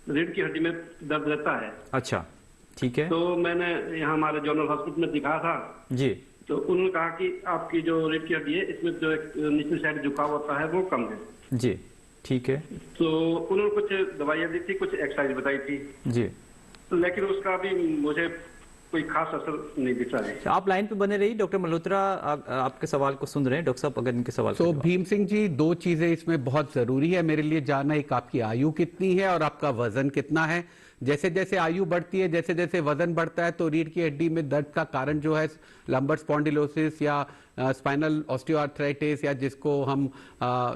रीढ़ की हड्डी में दर्द रहता है। अच्छा, ठीक है। तो मैंने यहाँ हमारे जनरल हॉस्पिटल में दिखा था जी, तो उन्होंने कहा कि आपकी जो रीढ़ की हड्डी है इसमें जो निचली साइड झुकाव होता है वो कम है। जी, ठीक है। तो उन्होंने कुछ दवाइयाँ दी थी, कुछ एक्सरसाइज बताई थी जी, लेकिन उसका भी मुझे कोई खास असर नहीं दिख रहा है। आप लाइन पे बने रहिए, डॉक्टर मल्होत्रा आपके सवाल को सुन रहे हैं। डॉक्टर साहब अगर इनके सवाल तो भीम सिंह जी, 2 चीजें इसमें बहुत जरूरी है मेरे लिए जानना, एक आपकी आयु कितनी है और आपका वजन कितना है। जैसे जैसे आयु बढ़ती है, जैसे जैसे वजन बढ़ता है, तो रीढ़ की हड्डी में दर्द का कारण जो है लंबर स्पॉन्डिलोसिस या स्पाइनल ऑस्टियोआर्थराइटिस, या जिसको हम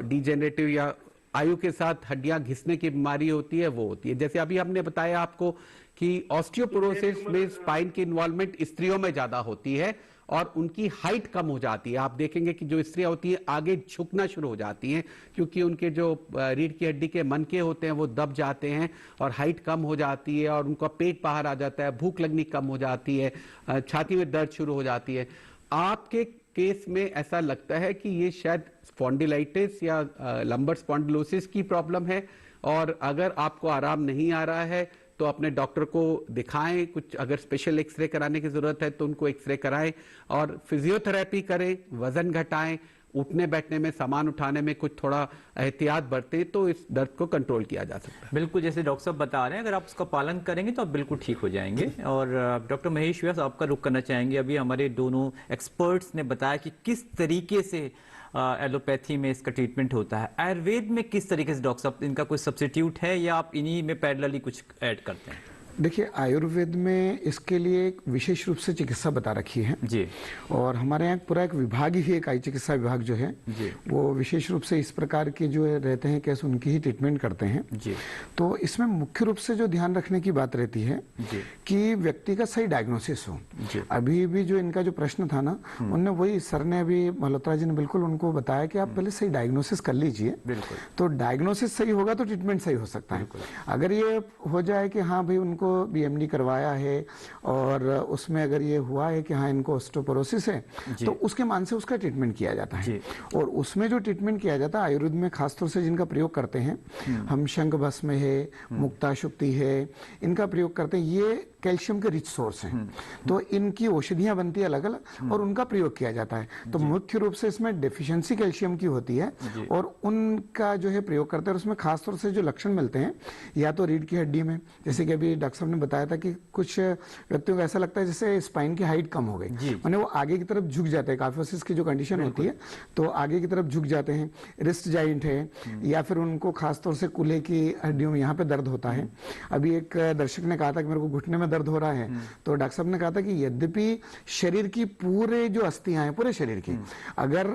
डिजेनरेटिव या आयु के साथ हड्डियां घिसने की बीमारी होती है, वो होती है। जैसे अभी हमने बताया आपको कि ऑस्टियोपोरोसिस में स्पाइन की इन्वॉल्वमेंट स्त्रियों में ज्यादा होती है और उनकी हाइट कम हो जाती है। आप देखेंगे कि जो स्त्रियां होती हैं आगे झुकना शुरू हो जाती हैं, क्योंकि उनके जो रीढ़ की हड्डी के मनके होते हैं वो दब जाते हैं और हाइट कम हो जाती है, और उनका पेट बाहर आ जाता है, भूख लगनी कम हो जाती है, छाती में दर्द शुरू हो जाती है। आपके केस में ऐसा लगता है कि ये शायद स्पॉन्डिलाइटिस या लंबर स्पॉन्डिलोसिस की प्रॉब्लम है, और अगर आपको आराम नहीं आ रहा है तो अपने डॉक्टर को दिखाएं। कुछ अगर स्पेशल एक्सरे कराने की जरूरत है तो उनको एक्सरे कराएं, और फिजियोथेरेपी करें, वजन घटाएं, उठने बैठने में, सामान उठाने में कुछ थोड़ा एहतियात बरतें तो इस दर्द को कंट्रोल किया जा सकता है। बिल्कुल, जैसे डॉक्टर साहब बता रहे हैं, अगर आप उसका पालन करेंगे तो आप बिल्कुल ठीक हो जाएंगे। और डॉक्टर महेश व्यास, आपका रुख करना चाहेंगे। अभी हमारे दोनों एक्सपर्ट्स ने बताया कि किस तरीके से एलोपैथी में इसका ट्रीटमेंट होता है। आयुर्वेद में किस तरीके से डॉक्टर साहब इनका कोई सब्स्टिट्यूट है या आप इन्हीं में पैरेलली कुछ ऐड करते हैं? देखिए, आयुर्वेद में इसके लिए एक विशेष रूप से चिकित्सा बता रखी है जी, और हमारे यहाँ पूरा एक विभाग ही, एक आई चिकित्सा विभाग जो है जी, वो विशेष रूप से इस प्रकार के जो रहते हैं केस उनकी ही ट्रीटमेंट करते हैं जी। तो इसमें मुख्य रूप से जो ध्यान रखने की बात रहती है जी, कि व्यक्ति का सही डायग्नोसिस हो। जी। अभी भी जो इनका जो प्रश्न था ना, उनने वही, सर ने अभी, मल्होत्रा जी ने बिल्कुल उनको बताया कि आप पहले सही डायग्नोसिस कर लीजिए। बिल्कुल। तो डायग्नोसिस सही होगा तो ट्रीटमेंट सही हो सकता है। अगर ये हो जाए कि हाँ भाई उनको बीएमडी करवाया है और उसमें अगर ये हुआ है कि हाँ इनको ऑस्टियोपोरोसिस है, तो उसके मान से उसका ट्रीटमेंट किया जाता है। और उसमें जो ट्रीटमेंट किया जाता है आयुर्वेद में खासतौर से जिनका प्रयोग करते हैं हम, शंख भस्म है, मुक्ताशुक्ति है, इनका प्रयोग करते हैं। ये कैल्शियम के रिच सोर्स हैं, तो इनकी औषधियां बनती है अलग अलग और उनका प्रयोग किया जाता है। तो मुख्य रूप से इसमें डेफिशिएंसी कैल्शियम की होती है और उनका जो है प्रयोग करते हैं। और उसमें खासतौर से जो लक्षण मिलते हैं, या तो रीढ़ की हड्डी में, जैसे कि अभी डॉक्टर साहब ने बताया था कि कुछ व्यक्तियों को ऐसा लगता है जैसे स्पाइन की हाइट कम हो गई, माने वो आगे की तरफ झुक जाते हैं। काफोसिस की जो कंडीशन होती है तो आगे की तरफ झुक जाते हैं। रिस्ट जॉइंट है, या फिर उनको खासतौर से कूल्हे की हड्डियों में यहाँ पे दर्द होता है। अभी एक दर्शक ने कहा था कि मेरे को घुटने में दर्द हो रहा है, तो डॉक्टर साहब ने कहा था कि यद्यपि शरीर की पूरे जो अस्थियां हैं, पूरे शरीर की, अगर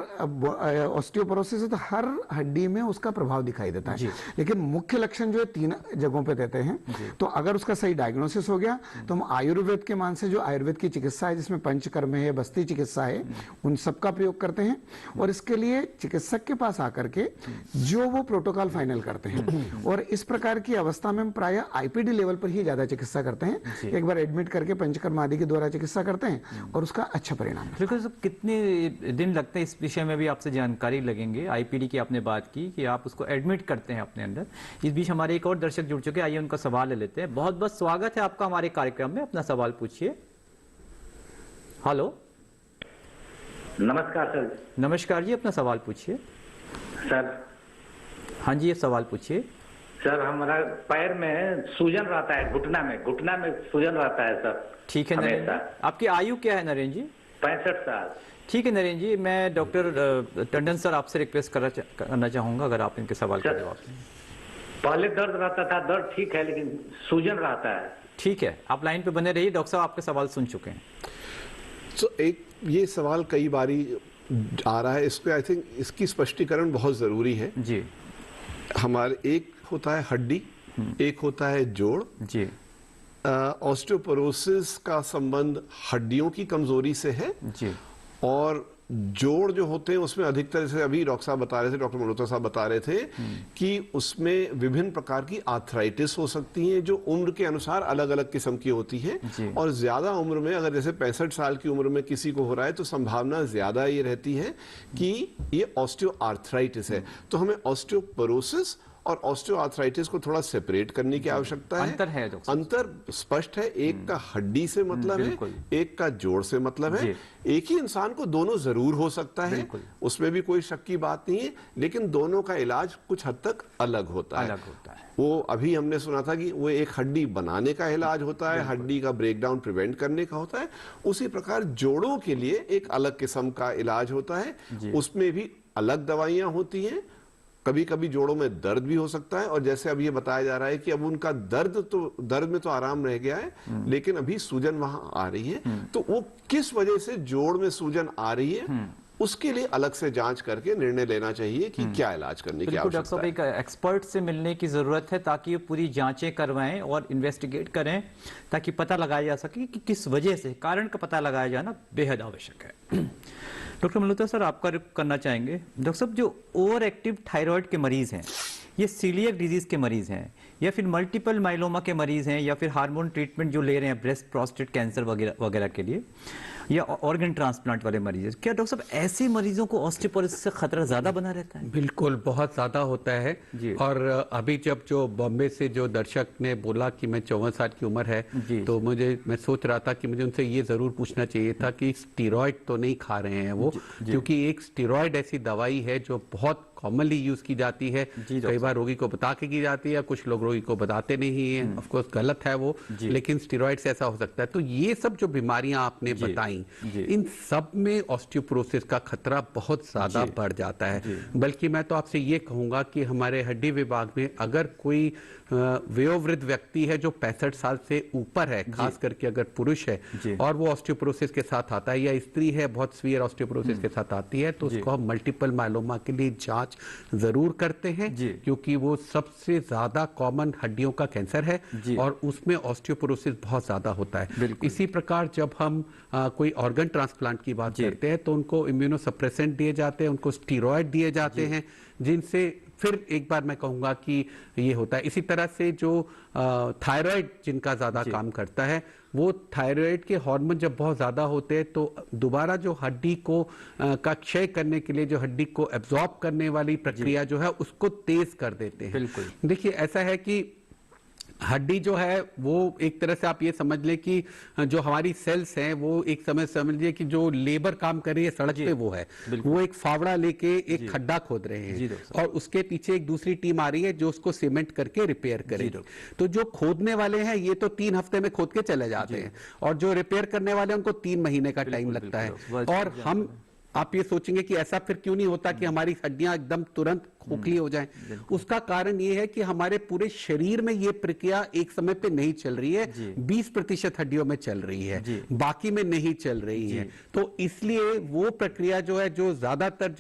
ऑस्टियोपोरोसिस है तो हर हड्डी में उसका प्रभाव दिखाई देता है, लेकिन मुख्य लक्षण जो है 3 जगहों पे देते हैं। तो अगर उसका सही डायग्नोसिस हो गया तो हम आयुर्वेद के मान से, जो आयुर्वेद की चिकित्सा है जिसमें पंचकर्म है, बस्ती चिकित्सा है, उन सबका प्रयोग करते हैं। और इसके लिए चिकित्सक के पास आकर के जो वो प्रोटोकॉल फाइनल करते हैं। और इस प्रकार की अवस्था में हम प्राय आईपीडी लेवल पर ही ज्यादा चिकित्सा करते हैं। एक बार एडमिट करके पंचकर्म आदि के द्वारा चिकित्सा करते हैं और उसका अच्छा परिणाम है। बिल्कुल। कितने दिन लगते हैं, इस विषय में भी आपसे जानकारी लगेंगे। आईपीडी की आपने बात की कि आप उसको एडमिट करते हैं अपने अंदर। इस बीच हमारे एक और दर्शक जुड़ चुके हैं, आइए उनका सवाल ले लेते हैं। बहुत बहुत स्वागत है आपका हमारे कार्यक्रम में, अपना सवाल पूछिए। हेलो, नमस्कार सर। नमस्कार जी, अपना सवाल पूछिए। सर, हाँ जी, ये सवाल पूछिए। सर, हमारा पैर में सूजन रहता है, घुटना में सूजन रहता है सर। ठीक है नरेंद्र, आपकी आयु क्या है नरेंद्र जी? 65 साल। ठीक है नरेंद्र जी, मैं डॉक्टर टंडन सर आपसे रिक्वेस्ट करना चाहूंगा अगर आप इनके सवाल का जवाब दें। पहले दर्द रहता था, दर्द ठीक है, लेकिन सूजन रहता है। ठीक है, आप लाइन पे बने रहिए। डॉक्टर साहब आपके सवाल सुन चुके हैं। एक ये सवाल कई बारी आ रहा है, इसको आई थिंक इसकी स्पष्टीकरण बहुत जरूरी है जी। हमारे एक होता है हड्डी, एक होता है जोड़ जी। ऑस्टियोपोरोसिस का संबंध हड्डियों की कमजोरी से है जी, और जोड़ जो होते हैं उसमें अधिकतर, जैसे अभी डॉक्टर साहब बता रहे थे, डॉक्टर मल्होत्रा साहब बता रहे थे कि उसमें विभिन्न प्रकार की आर्थराइटिस हो सकती है जो उम्र के अनुसार अलग अलग किस्म की होती है। और ज्यादा उम्र में, अगर जैसे 65 साल की उम्र में किसी को हो रहा है तो संभावना ज्यादा ये रहती है कि ये ऑस्टियोआर्थराइटिस है। तो हमें ऑस्टियोपोरोसिस और ऑस्टियोआर्थराइटिस को थोड़ा सेपरेट करने की आवश्यकता है। अंतर है, अंतर स्पष्ट है। एक का हड्डी से मतलब है, एक का जोड़ से मतलब है। एक ही इंसान को दोनों जरूर हो सकता है, उसमें भी कोई शक की बात नहीं है, लेकिन दोनों का इलाज कुछ हद तक अलग होता है। वो अभी हमने सुना था कि वो एक हड्डी बनाने का इलाज होता है, हड्डी का ब्रेकडाउन प्रिवेंट करने का होता है। उसी प्रकार जोड़ों के लिए एक अलग किस्म का इलाज होता है, उसमें भी अलग दवाइयां होती हैं। कभी कभी जोड़ों में दर्द भी हो सकता है, और जैसे अब ये बताया जा रहा है कि अब उनका दर्द में तो आराम रह गया है, लेकिन अभी सूजन वहां आ रही है। तो वो किस वजह से जोड़ में सूजन आ रही है, उसके लिए अलग से जांच करके निर्णय लेना चाहिए कि क्या इलाज करने की आवश्यकता है। डॉक्टर साहब, एक एक्सपर्ट से मिलने की जरूरत है ताकि वो पूरी जांचें करवाएं और इन्वेस्टिगेट करें, ताकि पता लगाया जा सके कि किस वजह से, कारण का पता लगाया जाना बेहद आवश्यक है। डॉक्टर मल्होत्रा सर, आपका रुख करना चाहेंगे। डॉक्टर साहब, जो ओवर एक्टिव थायराइड के मरीज हैं, ये सीलियक डिजीज के मरीज हैं, या फिर मल्टीपल माइलोमा के मरीज हैं, या फिर हार्मोन ट्रीटमेंट जो ले रहे हैं ब्रेस्ट प्रोस्टेट कैंसर वगैरह वगैरह के लिए, या ऑर्गन ट्रांसप्लांट वाले मरीज, क्या डॉक्टर साहब ऐसे मरीजों को ऑस्टियोपोरोसिस से खतरा ज्यादा बना रहता है? बिल्कुल, बहुत ज्यादा होता है। और अभी जब जो बॉम्बे से जो दर्शक ने बोला कि मैं 54 साल की उम्र है, तो मैं सोच रहा था कि मुझे उनसे ये जरूर पूछना चाहिए था कि स्टीरॉयड तो नहीं खा रहे हैं वो, क्योंकि एक स्टीरॉयड ऐसी दवाई है जो बहुत कॉमनली यूज की जाती है। कई बार रोगी को बता के की जाती है, कुछ लोग रोगी को बताते नहीं है, ऑफ कोर्स गलत है वो, लेकिन स्टेरॉइड से ऐसा हो सकता है। तो ये सब जो बीमारियां आपने बताई, इन सब में ऑस्टियोपोरोसिस का खतरा बहुत ज्यादा बढ़ जाता है। बल्कि मैं तो आपसे ये कहूंगा कि हमारे हड्डी विभाग में अगर कोई वयोवृद्ध व्यक्ति है जो 65 साल से ऊपर है, खास करके अगर पुरुष है और वो ऑस्टियोपोरोसिस के साथ आता है, या स्त्री है बहुत सीवियर ऑस्टियोपोरोसिस के साथ आती है, तो उसको हम मल्टीपल मायलोमा के लिए जांच जरूर करते हैं, क्योंकि वो सबसे ज्यादा कॉमन हड्डियों का कैंसर है और उसमें ऑस्टियोपोरोसिस बहुत ज्यादा होता है। इसी प्रकार जब हम कोई ऑर्गन ट्रांसप्लांट की बात करते हैं तो उनको इम्यूनोसप्रेसेंट दिए जाते हैं, उनको स्टीरॉयड दिए जाते हैं, जिनसे फिर एक बार मैं कहूंगा कि ये होता है। इसी तरह से जो थायराइड जिनका ज्यादा काम करता है, वो थायराइड के हार्मोन जब बहुत ज्यादा होते हैं तो दोबारा जो हड्डी को का क्षय करने के लिए जो हड्डी को एब्जॉर्ब करने वाली प्रक्रिया जो है उसको तेज कर देते हैं। देखिए ऐसा है कि हड्डी जो है वो एक तरह से आप ये समझ ले कि जो हमारी सेल्स हैं वो एक समय समझ लीजिए कि जो लेबर काम कर रही है सड़क पे वो है, वो एक फावड़ा लेके एक खड्डा खोद रहे हैं और उसके पीछे एक दूसरी टीम आ रही है जो उसको सीमेंट करके रिपेयर करेगी। तो जो खोदने वाले हैं ये तो 3 हफ्ते में खोद के चले जाते हैं और जो रिपेयर करने वाले हैं उनको 3 महीने का टाइम लगता है। और हम आप ये सोचेंगे कि ऐसा फिर क्यों नहीं होता कि हमारी हड्डियां एकदम तुरंत खोखली हो जाएं। उसका कारण ये है कि हमारे पूरे शरीर में ये प्रक्रिया एक समय पे नहीं चल रही है, 20% हड्डियों में चल रही है, बाकी में नहीं चल रही है। तो इसलिए वो प्रक्रिया जो है, जो ज्यादातर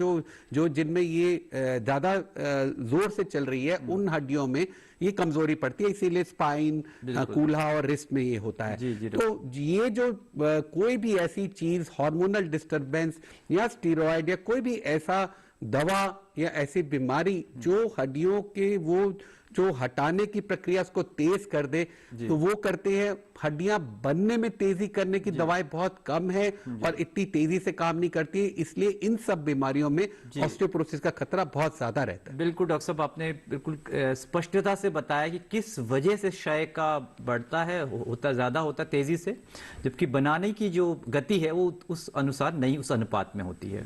जो जिनमें ये ज्यादा जोर से चल रही है, उन हड्डियों में ये कमजोरी पड़ती है, इसीलिए स्पाइन, कूल्हा और रिस्ट में ये होता है। तो ये जो कोई भी ऐसी चीज, हार्मोनल डिस्टरबेंस या स्टीरॉयड या कोई भी ऐसा दवा या ऐसी बीमारी जो हड्डियों के वो जो हटाने की प्रक्रिया उसको तेज कर दे, तो वो करते हैं। हड्डियां बनने में तेजी करने की दवाएं बहुत कम है और इतनी तेजी से काम नहीं करती है, इसलिए इन सब बीमारियों में ऑस्टियोपोरोसिस का खतरा बहुत ज्यादा रहता है। बिल्कुल डॉक्टर साहब, आपने बिल्कुल स्पष्टता से बताया कि किस वजह से क्षय का बढ़ता है, होता ज्यादा होता तेजी से, जबकि बनाने की जो गति है वो उस अनुसार नहीं, उस अनुपात में होती है।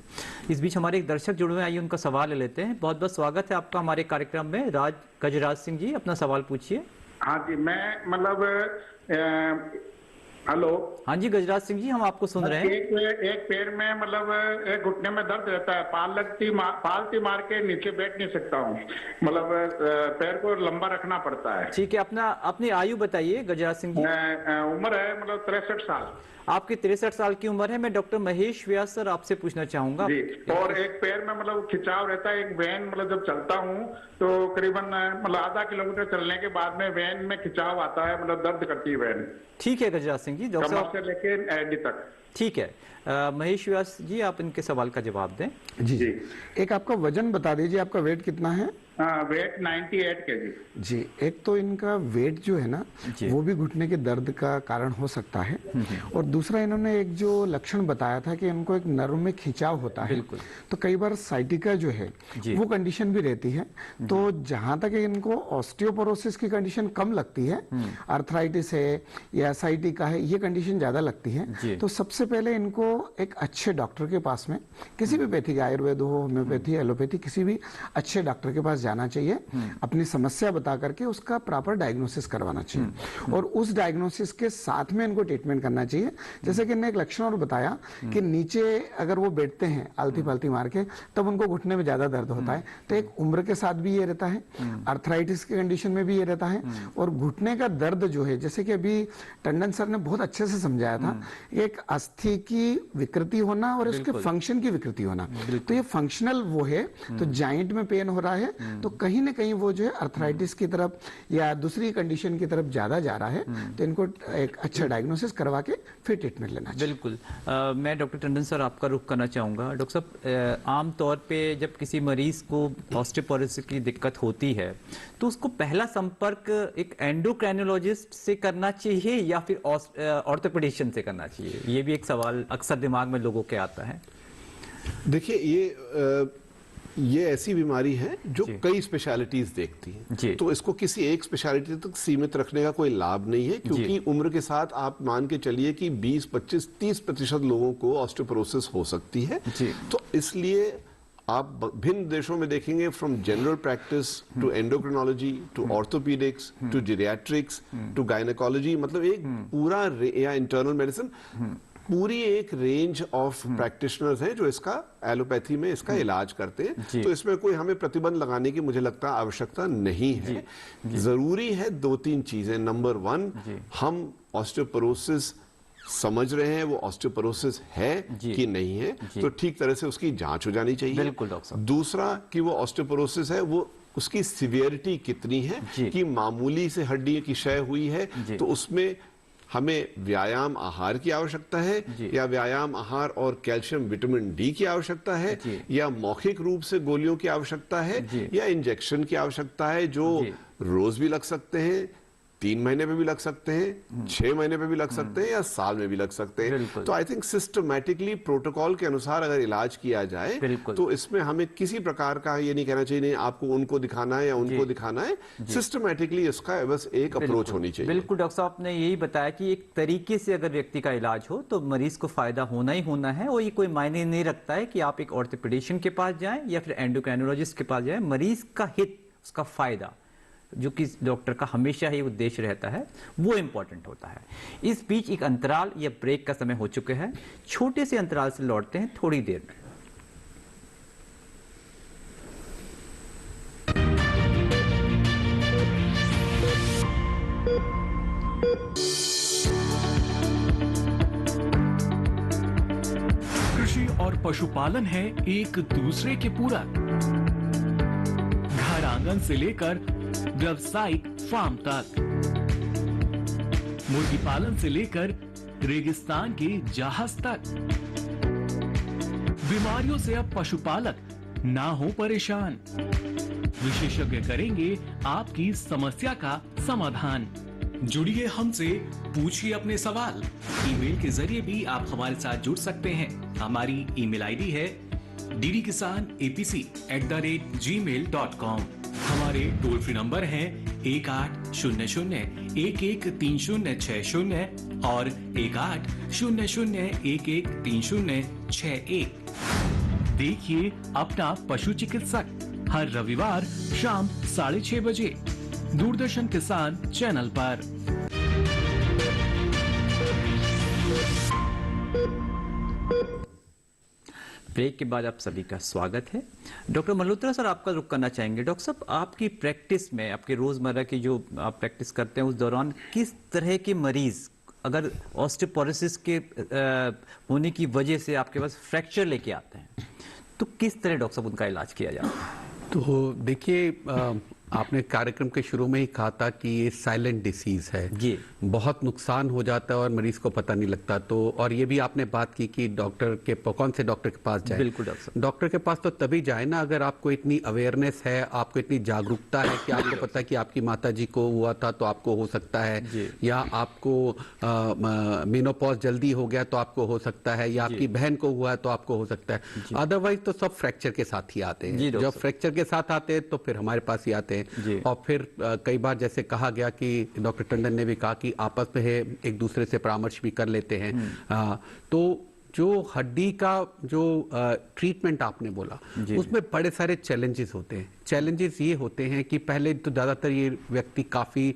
इस बीच हमारे एक दर्शक जुड़े हुए, आइए उनका सवाल ले लेते हैं। बहुत बहुत स्वागत है आपका हमारे कार्यक्रम में। गजराज सिंह जी, अपना सवाल पूछिए। हाँ जी, मैं मतलब हेलो। हाँ जी गजराज सिंह जी, हम आपको सुन रहे हैं। एक पैर में मतलब एक घुटने में दर्द रहता है, पालती मार के नीचे बैठ नहीं सकता हूँ, मतलब पैर को लंबा रखना पड़ता है। ठीक है, अपनी आयु बताइए गजराज सिंह जी। उम्र है मतलब 63 साल। आपकी 63 साल की उम्र है। मैं डॉक्टर महेश व्यास सर आपसे पूछना चाहूंगा जी। और एक पैर में मतलब खिंचाव रहता है, एक वैन मतलब जब चलता हूँ तो करीबन मतलब आधा किलोमीटर चलने के बाद में वैन में खिंचाव आता है, मतलब दर्द करती है वैन। ठीक है गजराज सिंह जी, डॉक्टर कमर से लेके एडी तक। ठीक है, महेश व्यास जी आप इनके सवाल का जवाब दें। जी। एक आपका वजन बता दीजिए, आपका वेट कितना है? Weight 98 kg। जी। एक तो इनका वेट जो है ना वो भी घुटने के दर्द का कारण हो सकता है, और दूसरा इन्होंने एक जो लक्षण बताया था कि इनको एक नर्व में खिंचाव होता है, तो कई बार साइटिका जो है वो कंडीशन भी रहती है। तो जहां तक इनको ऑस्टियोपोरोसिस की कंडीशन कम लगती है, आर्थराइटिस है या साइटिका है, ये कंडीशन ज्यादा लगती है, तो सबसे पहले इनको एक अच्छे डॉक्टर के पास में, किसी भी पैथी, आयुर्वेद हो, होम्योपैथी, एलोपैथी, किसी भी अच्छे डॉक्टर के पास जाना चाहिए, अपनी समस्या बता करके उसका प्रॉपर डायग्नोसिस करवाना चाहिए, और उस डायग्नोसिस के साथ में इनको ट्रीटमेंट करना चाहिए। जैसे कि इन्होंने एक लक्षण और बताया कि नीचे अगर वो बैठते हैं आलती पालती मार के, तब उनको घुटने में ज्यादा दर्द होता है। तो एक उम्र के साथ भी ये रहता है, आर्थराइटिस की कंडीशन में भी ये रहता है, और घुटने का दर्द जो है, जैसे कि अभी टंडन सर ने बहुत अच्छे से समझाया था, एक अस्थि की विकृति होना और उसके फंक्शन की विकृति होना। तो ये फंक्शनल वो है, तो जॉइंट में पेन हो रहा है तो कहीं ना कहीं वो जो है अर्थराइटिस की तरफ या दूसरी कंडीशन की तरफ ज्यादा जा रहा है, तो इनको एक अच्छा डायग्नोसिस करवा के फिर ट्रीटमेंट लेना चाहिए। बिल्कुल। मैं डॉक्टर टंडन सर आपका रुख करना चाहूँगा। डॉक्टर साहब, आमतौर पे जब किसी मरीज को ऑस्टियोपोरोसिस की दिक्कत होती है तो उसको पहला संपर्क एक एंडोक्राइनोलॉजिस्ट से करना चाहिए या फिर ऑर्थोपेडिशियन से करना चाहिए? ये भी एक सवाल अक्सर दिमाग में लोगों के आता है। देखिए, ये ऐसी बीमारी है जो कई स्पेशलिटीज देखती है, तो इसको किसी एक स्पेशलिटी तक सीमित रखने का कोई लाभ नहीं है, क्योंकि उम्र के साथ आप मान के चलिए कि 20, 25, 30% लोगों को ऑस्टियोपोरोसिस हो सकती है। तो इसलिए आप भिन्न देशों में देखेंगे, from general practice to endocrinology to orthopaedics to geriatrics to gynaecology, मतलब एक पूरा या इंटरनल मेडिसिन, पूरी एक रेंज ऑफ प्रैक्टिशनर्स हैं जो इसका एलोपैथी में इसका इलाज करते हैं। तो इसमें कोई हमें प्रतिबंध लगाने की मुझे लगता है आवश्यकता नहीं है। जरूरी है 2-3 चीजें। नंबर 1, हम ऑस्टियोपोरोसिस समझ रहे हैं वो ऑस्टियोपोरोसिस है कि नहीं है, तो ठीक तरह से उसकी जांच हो जानी चाहिए। बिल्कुल डॉक्टर साहब। दूसरा कि वो ऑस्टियोपोरोसिस है, वो उसकी सिवियरिटी कितनी है, कि मामूली से हड्डी की क्षय हुई है तो उसमें हमें व्यायाम आहार की आवश्यकता है, या व्यायाम आहार और कैल्शियम विटामिन डी की आवश्यकता है, या मौखिक रूप से गोलियों की आवश्यकता है, या इंजेक्शन की आवश्यकता है जो रोज भी लग सकते हैं, 3 महीने पे भी लग सकते हैं, 6 महीने पे भी लग सकते हैं, या साल में भी लग सकते हैं। तो आई थिंक सिस्टमैटिकली प्रोटोकॉल के अनुसार अगर इलाज किया जाए तो इसमें हमें किसी प्रकार का ये नहीं कहना चाहिए नहीं आपको उनको दिखाना है या उनको दिखाना है। सिस्टमैटिकली इसका बस एक अप्रोच होनी चाहिए। बिल्कुल डॉक्टर साहब ने यही बताया कि एक तरीके से अगर व्यक्ति का इलाज हो तो मरीज को फायदा होना ही होना है, और ये कोई मायने नहीं रखता है कि आप एक ऑर्थोपेडिशियन के पास जाएं या फिर एंडोक्राइनोलॉजिस्ट के पास जाएं। मरीज का हित, उसका फायदा, जो कि डॉक्टर का हमेशा ही उद्देश्य रहता है, वो इंपॉर्टेंट होता है। इस बीच एक अंतराल या ब्रेक का समय हो चुके हैं। छोटे से अंतराल से लौटते हैं थोड़ी देर में। कृषि और पशुपालन है एक दूसरे के पूरक। घर आंगन से लेकर व्यावसायिक फार्म तक, मुर्गी पालन से लेकर रेगिस्तान के जहाज तक, बीमारियों से अब पशुपालक ना हो परेशान। विशेषज्ञ करेंगे आपकी समस्या का समाधान। जुड़िए हमसे, पूछिए अपने सवाल। ईमेल के जरिए भी आप हमारे साथ जुड़ सकते हैं। हमारी ईमेल आईडी है ddkisanapc@gmail.com। हमारे टोल फ्री नंबर हैं 1800-113060 और 1800-113061। देखिए अपना पशु चिकित्सक हर रविवार शाम 6:30 बजे दूरदर्शन किसान चैनल पर। ब्रेक के बाद आप सभी का स्वागत है। डॉक्टर मल्होत्रा सर, आपका रुख करना चाहेंगे। डॉक्टर साहब, आपकी प्रैक्टिस में, आपके रोजमर्रा की जो आप प्रैक्टिस करते हैं उस दौरान किस तरह के मरीज अगर ऑस्टियोपोरोसिस के होने की वजह से आपके पास फ्रैक्चर लेके आते हैं तो किस तरह डॉक्टर साहब उनका इलाज किया जाता है? तो देखिए, आपने कार्यक्रम के शुरू में ही कहा था कि ये साइलेंट डिसीज है, ये बहुत नुकसान हो जाता है और मरीज को पता नहीं लगता। तो और ये भी आपने बात की कि डॉक्टर के कौन से डॉक्टर के पास जाए। बिल्कुल डॉक्टर के पास तो तभी जाए ना अगर आपको इतनी अवेयरनेस है, आपको इतनी जागरूकता है कि आपको पता है कि आपकी माता जी को हुआ था तो आपको हो सकता है, या आपको मेनोपॉज जल्दी हो गया तो आपको हो सकता है, या आपकी बहन को हुआ है तो आपको हो सकता है। अदरवाइज तो सब फ्रैक्चर के साथ ही आते हैं। जब फ्रैक्चर के साथ आते हैं तो फिर हमारे पास ही आते हैं। और फिर कई बार जैसे कहा गया कि डॉक्टर टंडन ने भी कहा कि आपस में एक दूसरे से परामर्श भी कर लेते हैं। तो जो हड्डी का जो ट्रीटमेंट आपने बोला उसमें बड़े सारे चैलेंजेस होते हैं। चैलेंजेस ये होते हैं कि पहले तो ज़्यादातर ये व्यक्ति काफ़ी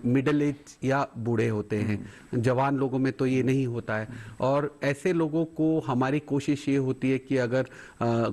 मिडिल एज या बूढ़े होते हैं, जवान लोगों में तो ये नहीं होता है। और ऐसे लोगों को हमारी कोशिश ये होती है कि अगर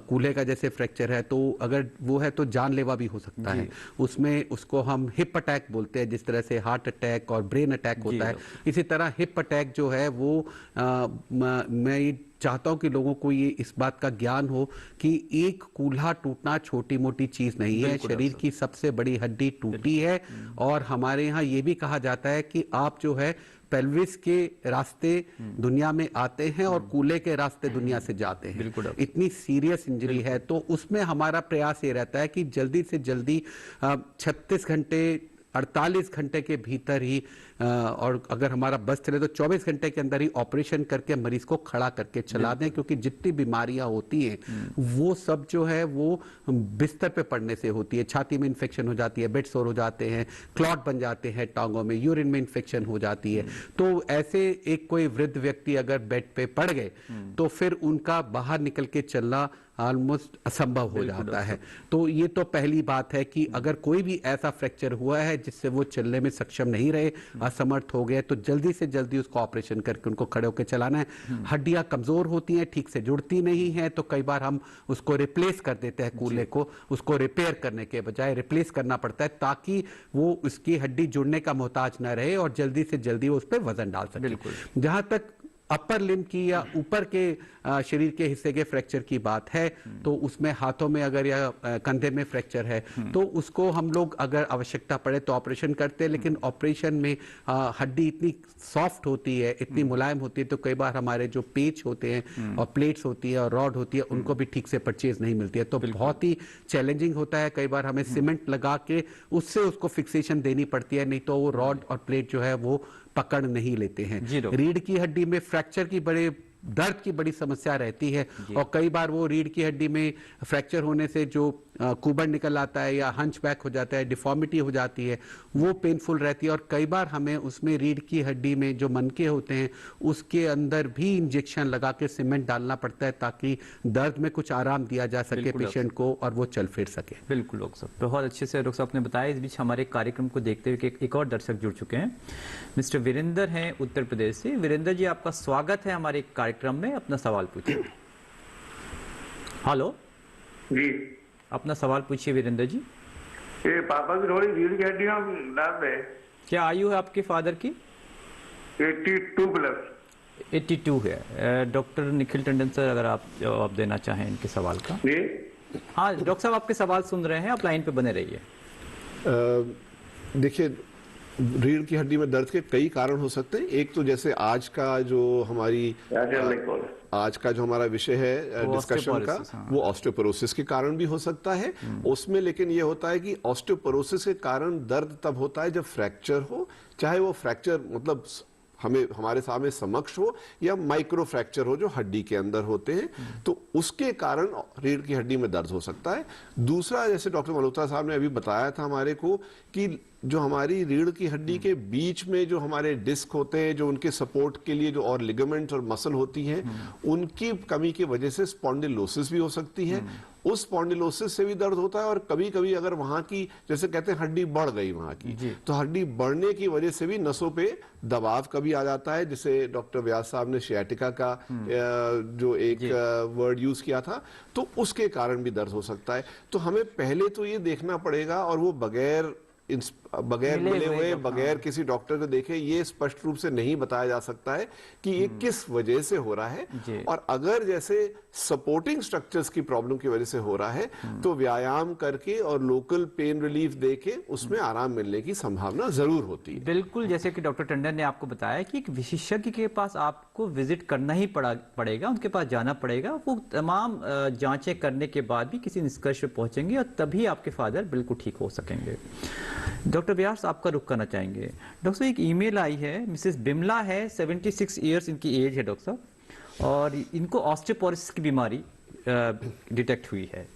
कूल्हे का जैसे फ्रैक्चर है तो अगर वो है तो जानलेवा भी हो सकता है। उसमें उसको हम हिप अटैक बोलते हैं, जिस तरह से हार्ट अटैक और ब्रेन अटैक होता है, इसी तरह हिप अटैक जो है वो मैं चाहता हूं कि लोगों को ये इस बात का ज्ञान हो कि एक कूल्हा टूटना छोटी मोटी चीज नहीं है। शरीर की सबसे बड़ी हड्डी टूटी है और हमारे यहाँ ये भी कहा जाता है कि आप जो है पेल्विस के रास्ते दुनिया में आते हैं और कूल्हे के रास्ते दुनिया से जाते हैं। इतनी सीरियस इंजरी है, तो उसमें हमारा प्रयास ये रहता है कि जल्दी से जल्दी 36 घंटे 48 घंटे के भीतर ही और अगर हमारा बस चले तो 24 घंटे के अंदर ही ऑपरेशन करके मरीज को खड़ा करके चला दें, क्योंकि जितनी बीमारियां होती हैं वो सब जो है वो बिस्तर पे पड़ने से होती है। छाती में इन्फेक्शन हो जाती है, बेड सोर हो जाते हैं, क्लॉट बन जाते हैं टांगों में, यूरिन में इन्फेक्शन हो जाती है। तो ऐसे एक कोई वृद्ध व्यक्ति अगर बेड पे पड़ गए तो फिर उनका बाहर निकल के चलना ऑलमोस्ट असंभव हो जाता है। तो ये तो पहली बात है कि अगर कोई भी ऐसा फ्रैक्चर हुआ है जिससे वो चलने में सक्षम नहीं रहे, असमर्थ हो गए, तो जल्दी से जल्दी उसको ऑपरेशन करके उनको खड़े होकर चलाना है। हड्डियां कमजोर होती हैं, ठीक से जुड़ती नहीं है, तो कई बार हम उसको रिप्लेस कर देते हैं, कूल्हे को उसको रिपेयर करने के बजाय रिप्लेस करना पड़ता है ताकि वो उसकी हड्डी जुड़ने का मोहताज ना रहे और जल्दी से जल्दी वो उस पर वजन डाल सके। जहां तक अपर लिम्ब की या ऊपर के शरीर के हिस्से के फ्रैक्चर की बात है, तो उसमें हाथों में अगर या कंधे में फ्रैक्चर है तो उसको हम लोग अगर आवश्यकता पड़े तो ऑपरेशन करते हैं। लेकिन ऑपरेशन में हड्डी इतनी सॉफ्ट होती है, इतनी मुलायम होती है, तो कई बार हमारे जो पेच होते हैं और प्लेट्स होती है और रॉड होती है उनको भी ठीक से परचेज नहीं मिलती है, तो बहुत ही चैलेंजिंग होता है। कई बार हमें सीमेंट लगा के उससे उसको फिक्सेशन देनी पड़ती है, नहीं तो वो रॉड और प्लेट जो है वो पकड़ नहीं लेते हैं। रीढ़ की हड्डी में फ्रैक्चर की बड़े दर्द की बड़ी समस्या रहती है और कई बार वो रीढ़ की हड्डी में फ्रैक्चर होने से जो कुबड़ निकल आता है या हंचबैक हो जाता है, डिफॉर्मिटी हो जाती है, वो पेनफुल रहती है। और कई बार हमें उसमें रीढ़ की हड्डी में जो मनके होते हैं उसके अंदर भी इंजेक्शन लगा के सीमेंट डालना पड़ता है ताकि दर्द में कुछ आराम दिया जा सके पेशेंट को और वो चल फिर सके। बिल्कुल डॉक्टर साहब, बहुत अच्छे से डॉक्टर साहब ने बताया। इस बीच हमारे कार्यक्रम को देखते हुए एक और दर्शक जुड़ चुके हैं, मिस्टर वीरेंद्र हैं उत्तर प्रदेश से। वीरेंद्र जी, आपका स्वागत है हमारे कार्यक्रम में। अपना सवाल पूछिए। हेलो जी, अपना सवाल पूछिए वीरेंद्र जी। ये पापा की थोड़ी रीढ़ की हड्डियों में दर्द है। क्या आयु है आपके फादर की? 82 प्लस। 82 है। डॉक्टर निखिल टंडन सर, अगर आप जवाब देना चाहें इनके सवाल का। हाँ डॉक्टर साहब, आपके सवाल सुन रहे हैं, आप लाइन पे बने रहिए। देखिए, रीढ़ की हड्डी में दर्द के कई कारण हो सकते हैं। एक तो जैसे आज का जो हमारा विषय है डिस्कशन का, वो ऑस्टियोपोरोसिस के कारण भी हो सकता है उसमें। लेकिन ये होता है कि ऑस्टियोपोरोसिस के कारण दर्द तब होता है जब फ्रैक्चर हो, चाहे वो फ्रैक्चर मतलब हमारे सामने समक्ष हो या माइक्रो फ्रैक्चर हो जो हड्डी के अंदर होते हैं, तो उसके कारण रीढ़ की हड्डी में दर्द हो सकता है। दूसरा, जैसे डॉक्टर मल्होत्रा साहब ने अभी बताया था हमारे को कि जो हमारी रीढ़ की हड्डी के बीच में जो हमारे डिस्क होते हैं, जो उनके सपोर्ट के लिए जो और लिगामेंट्स और मसल होती हैं, उनकी कमी की वजह से स्पॉन्डिलोसिस भी हो सकती है। उस स्पॉन्डिलोसिस से भी दर्द होता है और कभी कभी अगर वहां की, जैसे कहते हैं हड्डी बढ़ गई वहां की, तो हड्डी बढ़ने की वजह से भी नसों पे दबाव कभी आ जाता है, जिसे डॉक्टर व्यास साहब ने शियाटिका का जो एक वर्ड यूज किया था, तो उसके कारण भी दर्द हो सकता है। तो हमें पहले तो ये देखना पड़ेगा, और वो बगैर मिले हुए, बगैर किसी डॉक्टर को देखे ये स्पष्ट रूप से नहीं बताया जा सकता है कि ये किस वजह से हो रहा है। और अगर जैसे सपोर्टिंग स्ट्रक्चर्स की प्रॉब्लम की वजह से हो रहा है तो व्यायाम करके और लोकल पेन रिलीफ देके उसमें आराम मिलने की संभावना जरूर होती है। बिल्कुल, जैसे कि डॉक्टर टंडन ने आपको बताया कि एक विशेषज्ञ के पास आपको विजिट करना ही पड़ेगा, उनके पास जाना पड़ेगा। वो तमाम जांचें करने के बाद भी किसी निष्कर्ष पे पहुंचेंगे और तभी आपके फादर बिल्कुल ठीक हो सकेंगे। डॉक्टर व्यास, आपका रुख करना चाहेंगे। डॉक्टर साहब, एक ईमेल आई है, मिसेस बिमला है, 76 ईयर्स इनकी एज है डॉक्टर साहब, और इनको ऑस्टियोपोरोसिस की बीमारी डिटेक्ट हुई है।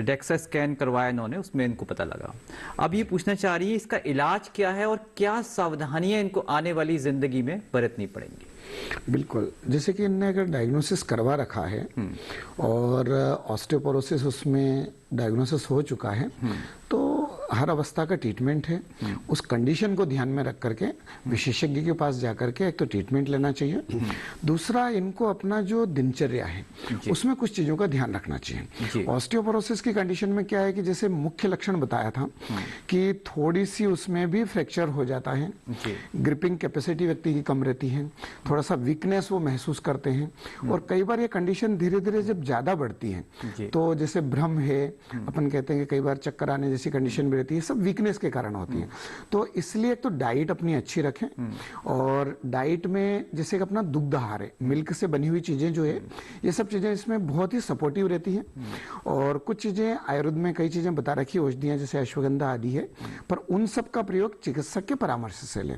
डेक्सा स्कैन करवाया इन्होंने, उसमें इनको पता लगा। अब ये पूछना चाह रही है इसका इलाज क्या है और क्या सावधानियां इनको आने वाली जिंदगी में बरतनी पड़ेंगी। बिल्कुल, जैसे कि इनने अगर डायग्नोसिस करवा रखा है और ऑस्टियोपोरोसिस उसमें डायग्नोसिस हो चुका है, तो हर अवस्था का ट्रीटमेंट है, उस कंडीशन को ध्यान में रख करके विशेषज्ञ के पास जाकर के एक तो ट्रीटमेंट लेना चाहिए, दूसरा इनको अपना जो दिनचर्या है उसमें कुछ चीजों का ध्यान रखना चाहिए। ऑस्टियोपोरोसिस की कंडीशन में क्या है कि जैसे मुख्य लक्षण बताया था कि थोड़ी सी उसमें भी फ्रैक्चर हो जाता है, ग्रिपिंग कैपेसिटी व्यक्ति की कम रहती है, थोड़ा सा वीकनेस वो महसूस करते हैं, और कई बार ये कंडीशन धीरे धीरे जब ज्यादा बढ़ती है तो जैसे भ्रम है, अपन कहते हैं कि कई बार चक्कर आने जैसी कंडीशन भी रहती है, सब वीकनेस के कारण होती है। तो इसलिए तो डाइट अपनी अच्छी रखें, और डाइट में जैसे अपना दुग्ध आहार है, मिल्क से बनी हुई चीजें जो है, ये सब चीजें इसमें बहुत ही सपोर्टिव रहती है। और कुछ चीजें आयुर्वेद में कई चीजें बता रखी, औषधियां जैसे अश्वगंधा आदि है, पर उन सब का प्रयोग चिकित्सक के परामर्श से लें।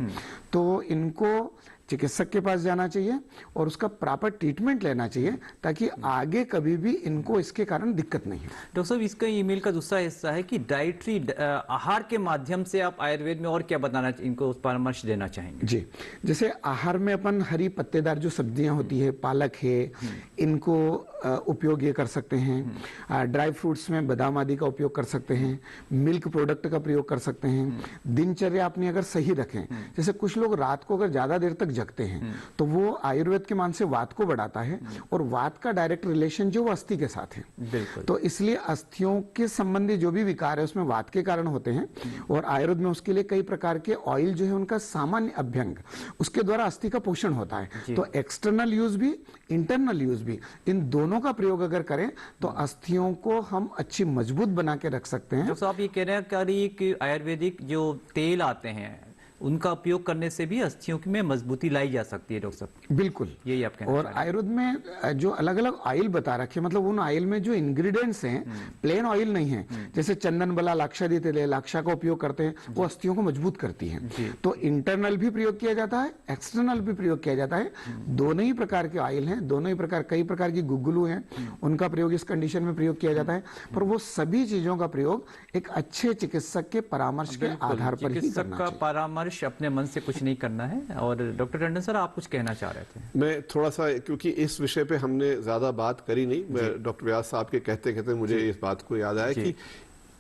तो इनको चिकित्सक के पास जाना चाहिए और उसका प्रॉपर ट्रीटमेंट लेना चाहिए, ताकि आगे कभी भी इनको इसके कारण दिक्कत नहीं हो। डॉक्टर साहब, इसका ईमेल का दूसरा हिस्सा है कि डाइटरी आहार के माध्यम से आप आयुर्वेद में और क्या बताना, इनको परामर्श देना चाहेंगे? जी, जैसे आहार में अपन हरी पत्तेदार जो सब्जियां होती है, पालक है, इनको उपयोग ये कर सकते हैं। ड्राई फ्रूट्स में बादाम आदि का उपयोग कर सकते हैं, मिल्क प्रोडक्ट का प्रयोग कर सकते हैं। दिनचर्या अपनी अगर सही रखें, जैसे कुछ लोग रात को अगर ज्यादा देर तक जगते हैं तो वो आयुर्वेद के मान से वात को बढ़ाता है, और वात का डायरेक्ट रिलेशन जो वो अस्थि के साथ है। तो इसलिए अस्थियों के संबंधी जो भी विकार है उसमें वात के कारण होते हैं, और आयुर्वेद में उसके लिए कई प्रकार के ऑयल जो है उनका सामान्य अभ्यंग, उसके द्वारा अस्थि का पोषण होता है। तो एक्सटर्नल यूज भी, इंटरनल यूज भी, इन दोनों का प्रयोग अगर करें तो अस्थियों को हम अच्छी मजबूत बना के रख सकते हैं। तो आप ये कह रहे हैं कि आयुर्वेदिक जो तेल आते हैं उनका उपयोग करने से भी अस्थियों में मजबूती लाई जा सकती है? डॉक्टर साहब, बिल्कुल, यही आप कहना और आयुर्वेद में जो अलग अलग ऑयल बता रखे, मतलब उन ऑयल में जो इंग्रेडिएंट्स हैं प्लेन ऑयल नहीं है, जैसे चंदन बला, लाक्षादी तेल, लाक्षा का उपयोग करते हैं, वो अस्थियों को मजबूत करती है। तो इंटरनल भी प्रयोग किया जाता है, एक्सटर्नल भी प्रयोग किया जाता है। दोनों ही प्रकार के ऑयल हैं, दोनों ही प्रकार, कई प्रकार की गुग्गुलू हैं, उनका प्रयोग इस कंडीशन में प्रयोग किया जाता है। पर वो सभी चीजों का प्रयोग एक अच्छे चिकित्सक के परामर्श के आधार पर ही करना चाहिए। परामर्श, अपने मन से कुछ नहीं करना है। और डॉक्टर टंडन सर, आप कुछ कहना चाह रहे थे? मैं थोड़ा सा, क्योंकि इस विषय पे हमने ज्यादा बात करी नहीं, मैं डॉक्टर व्यास साहब के कहते कहते मुझे इस बात को याद आया कि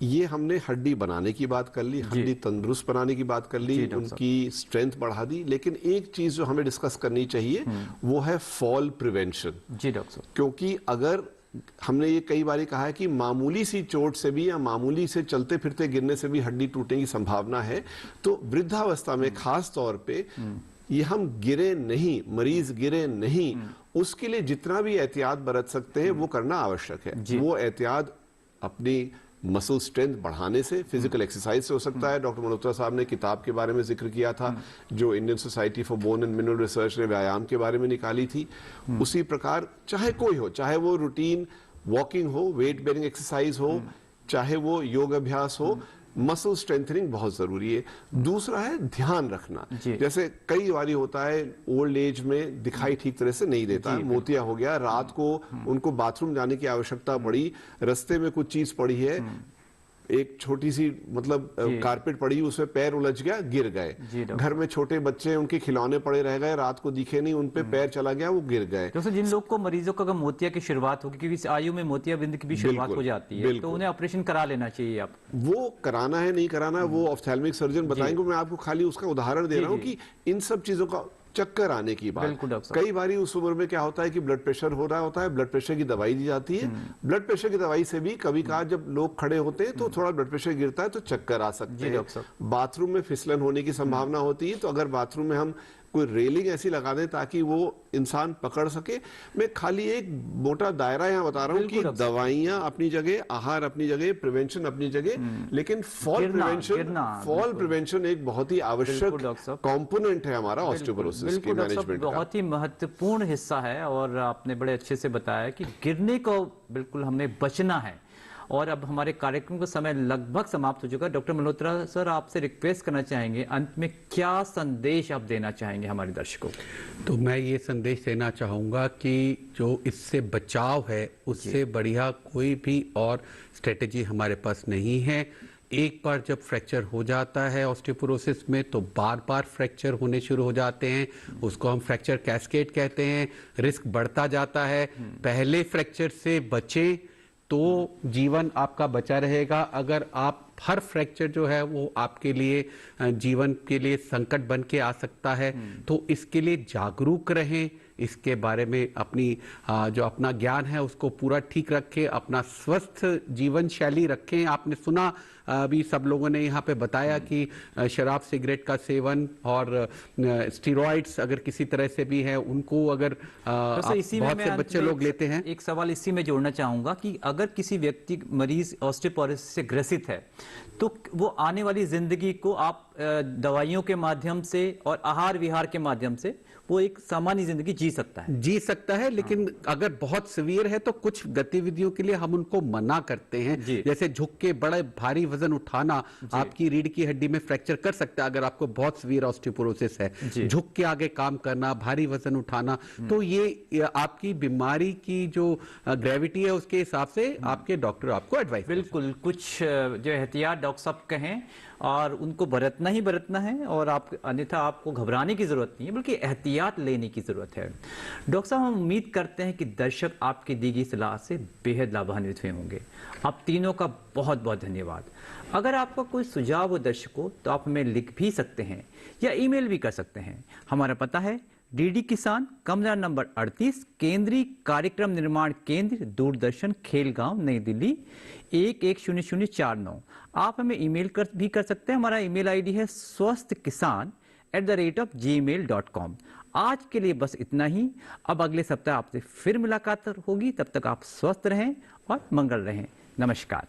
ये हमने हड्डी बनाने की बात कर ली, हड्डी तंदुरुस्त बनाने की बात कर ली, उनकी स्ट्रेंथ बढ़ा दी, लेकिन एक चीज जो हमें डिस्कस करनी चाहिए वो है फॉल प्रिवेंशन। जी डॉक्टर, क्योंकि अगर हमने ये कई बार कहा है कि मामूली सी चोट से भी या मामूली से चलते फिरते गिरने से भी हड्डी टूटने की संभावना है, तो वृद्धावस्था में खास तौर पे ये हम गिरे नहीं, मरीज गिरे नहीं, उसके लिए जितना भी एहतियात बरत सकते हैं वो करना आवश्यक है। वो एहतियात अपनी मसल स्ट्रेंथ बढ़ाने से, फिजिकल एक्सरसाइज से हो सकता है। डॉक्टर मल्होत्रा साहब ने किताब के बारे में जिक्र किया था जो Indian society for bone and mineral research ने व्यायाम के बारे में निकाली थी। उसी प्रकार चाहे कोई हो, चाहे वो रूटीन वॉकिंग हो, वेट बेरिंग एक्सरसाइज हो, चाहे वो योग अभ्यास हो, मसल स्ट्रेंथनिंग बहुत जरूरी है। दूसरा है ध्यान रखना। जैसे कई बारी होता है ओल्ड एज में दिखाई ठीक तरह से नहीं देता, मोतिया हो गया, रात को उनको बाथरूम जाने की आवश्यकता पड़ी, रास्ते में कुछ चीज पड़ी है, एक छोटी सी मतलब कारपेट पड़ी, उसमें पैर उलझ गया, गिर गए। घर में छोटे बच्चे, उनके खिलौने पड़े रह गए, रात को दिखे नहीं, उन पे पैर चला गया, वो गिर गए। तो जिन लोग को, मरीजों को अगर मोतिया की शुरुआत होगी, क्योंकि इस आयु में मोतियाबिंद की भी शुरुआत हो जाती है, तो उन्हें ऑपरेशन करा लेना चाहिए। आप वो कराना है नहीं कराना वो ऑप्थेल्मिक सर्जन बताएंगे। मैं आपको खाली उसका उदाहरण दे रहा हूँ कि इन सब चीजों का चक्कर आने की बात। कई बारी उस उम्र में क्या होता है कि ब्लड प्रेशर हो रहा होता है, ब्लड प्रेशर की दवाई दी जाती है, ब्लड प्रेशर की दवाई से भी कभी कभार जब लोग खड़े होते हैं तो थोड़ा ब्लड प्रेशर गिरता है तो चक्कर आ सकते हैं। बाथरूम में फिसलन होने की संभावना होती है, तो अगर बाथरूम में हम कोई रेलिंग ऐसी लगा दें ताकि वो इंसान पकड़ सके। मैं खाली एक मोटा दायरा यहाँ बता रहा हूँ कि दवाइयां अपनी जगह, आहार अपनी जगह, प्रिवेंशन अपनी जगह, लेकिन फॉल प्रिवेंशन एक बहुत ही आवश्यक कंपोनेंट है हमारा ऑस्टियोपोरोसिस के मैनेजमेंट का। बहुत ही महत्वपूर्ण हिस्सा है, और आपने बड़े अच्छे से बताया कि गिरने को बिल्कुल हमें बचना है। और अब हमारे कार्यक्रम का समय लगभग समाप्त हो चुका है। डॉक्टर मल्होत्रा सर, आपसे रिक्वेस्ट करना चाहेंगे, अंत में क्या संदेश आप देना चाहेंगे हमारे दर्शकों को? तो मैं ये संदेश देना चाहूँगा कि जो इससे बचाव है उससे बढ़िया कोई भी और स्ट्रेटेजी हमारे पास नहीं है। एक बार जब फ्रैक्चर हो जाता है ऑस्टियोपोरोसिस में तो बार बार फ्रैक्चर होने शुरू हो जाते हैं, उसको हम फ्रैक्चर कैस्केड कहते हैं। रिस्क बढ़ता जाता है। पहले फ्रैक्चर से बचें तो जीवन आपका बचा रहेगा। अगर आप हर फ्रैक्चर जो है वो आपके लिए जीवन के लिए संकट बन के आ सकता है। तो इसके लिए जागरूक रहें, इसके बारे में अपनी जो अपना ज्ञान है उसको पूरा ठीक रखें, अपना स्वस्थ जीवन शैली रखें। आपने सुना अभी सब लोगों ने यहाँ पे बताया कि शराब सिगरेट का सेवन और स्टेरॉइड्स अगर किसी तरह से भी है उनको अगर इसी बहुत में से बच्चे लोग लेते हैं। एक सवाल इसी में जोड़ना चाहूंगा कि अगर किसी व्यक्ति मरीज ऑस्टियोपोरोसिस से ग्रसित है तो वो आने वाली जिंदगी को आप दवाइयों के माध्यम से और आहार विहार के माध्यम से वो एक सामान्य जिंदगी जी सकता है, लेकिन अगर बहुत सीवियर है तो कुछ गतिविधियों के लिए हम उनको मना करते हैं। जैसे झुक के बड़े भारी वजन उठाना आपकी रीढ़ की हड्डी में फ्रैक्चर कर सकता है अगर आपको बहुत सीवियर ऑस्टियोपोरोसिस है। झुक के आगे काम करना, भारी वजन उठाना, तो ये आपकी बीमारी की जो ग्रेविटी है उसके हिसाब से आपके डॉक्टर आपको एडवाइस। बिल्कुल, कुछ जो एहतियात डॉक्टर साहब कहें और उनको बरतना ही बरतना है, और आप अन्यथा आपको घबराने की जरूरत नहीं है बल्कि एहतियात लेने की जरूरत है। डॉक्टर साहब, हम उम्मीद करते हैं कि दर्शक आपकी दी गई सलाह से बेहद लाभान्वित हुए होंगे। आप तीनों का बहुत बहुत धन्यवाद। अगर आपका कोई सुझाव हो दर्शकों तो आप हमें लिख भी सकते हैं या ईमेल भी कर सकते हैं। हमारा पता है डीडी किसान, कमरा नंबर 38, केंद्रीय कार्यक्रम निर्माण केंद्र, दूरदर्शन, खेलगांव, नई दिल्ली 110049। आप हमें ईमेल भी कर सकते हैं। हमारा ईमेल आईडी है swasthkisan@gmail.com। आज के लिए बस इतना ही। अब अगले सप्ताह आपसे फिर मुलाकात होगी। तब तक आप स्वस्थ रहें और मंगल रहें। नमस्कार।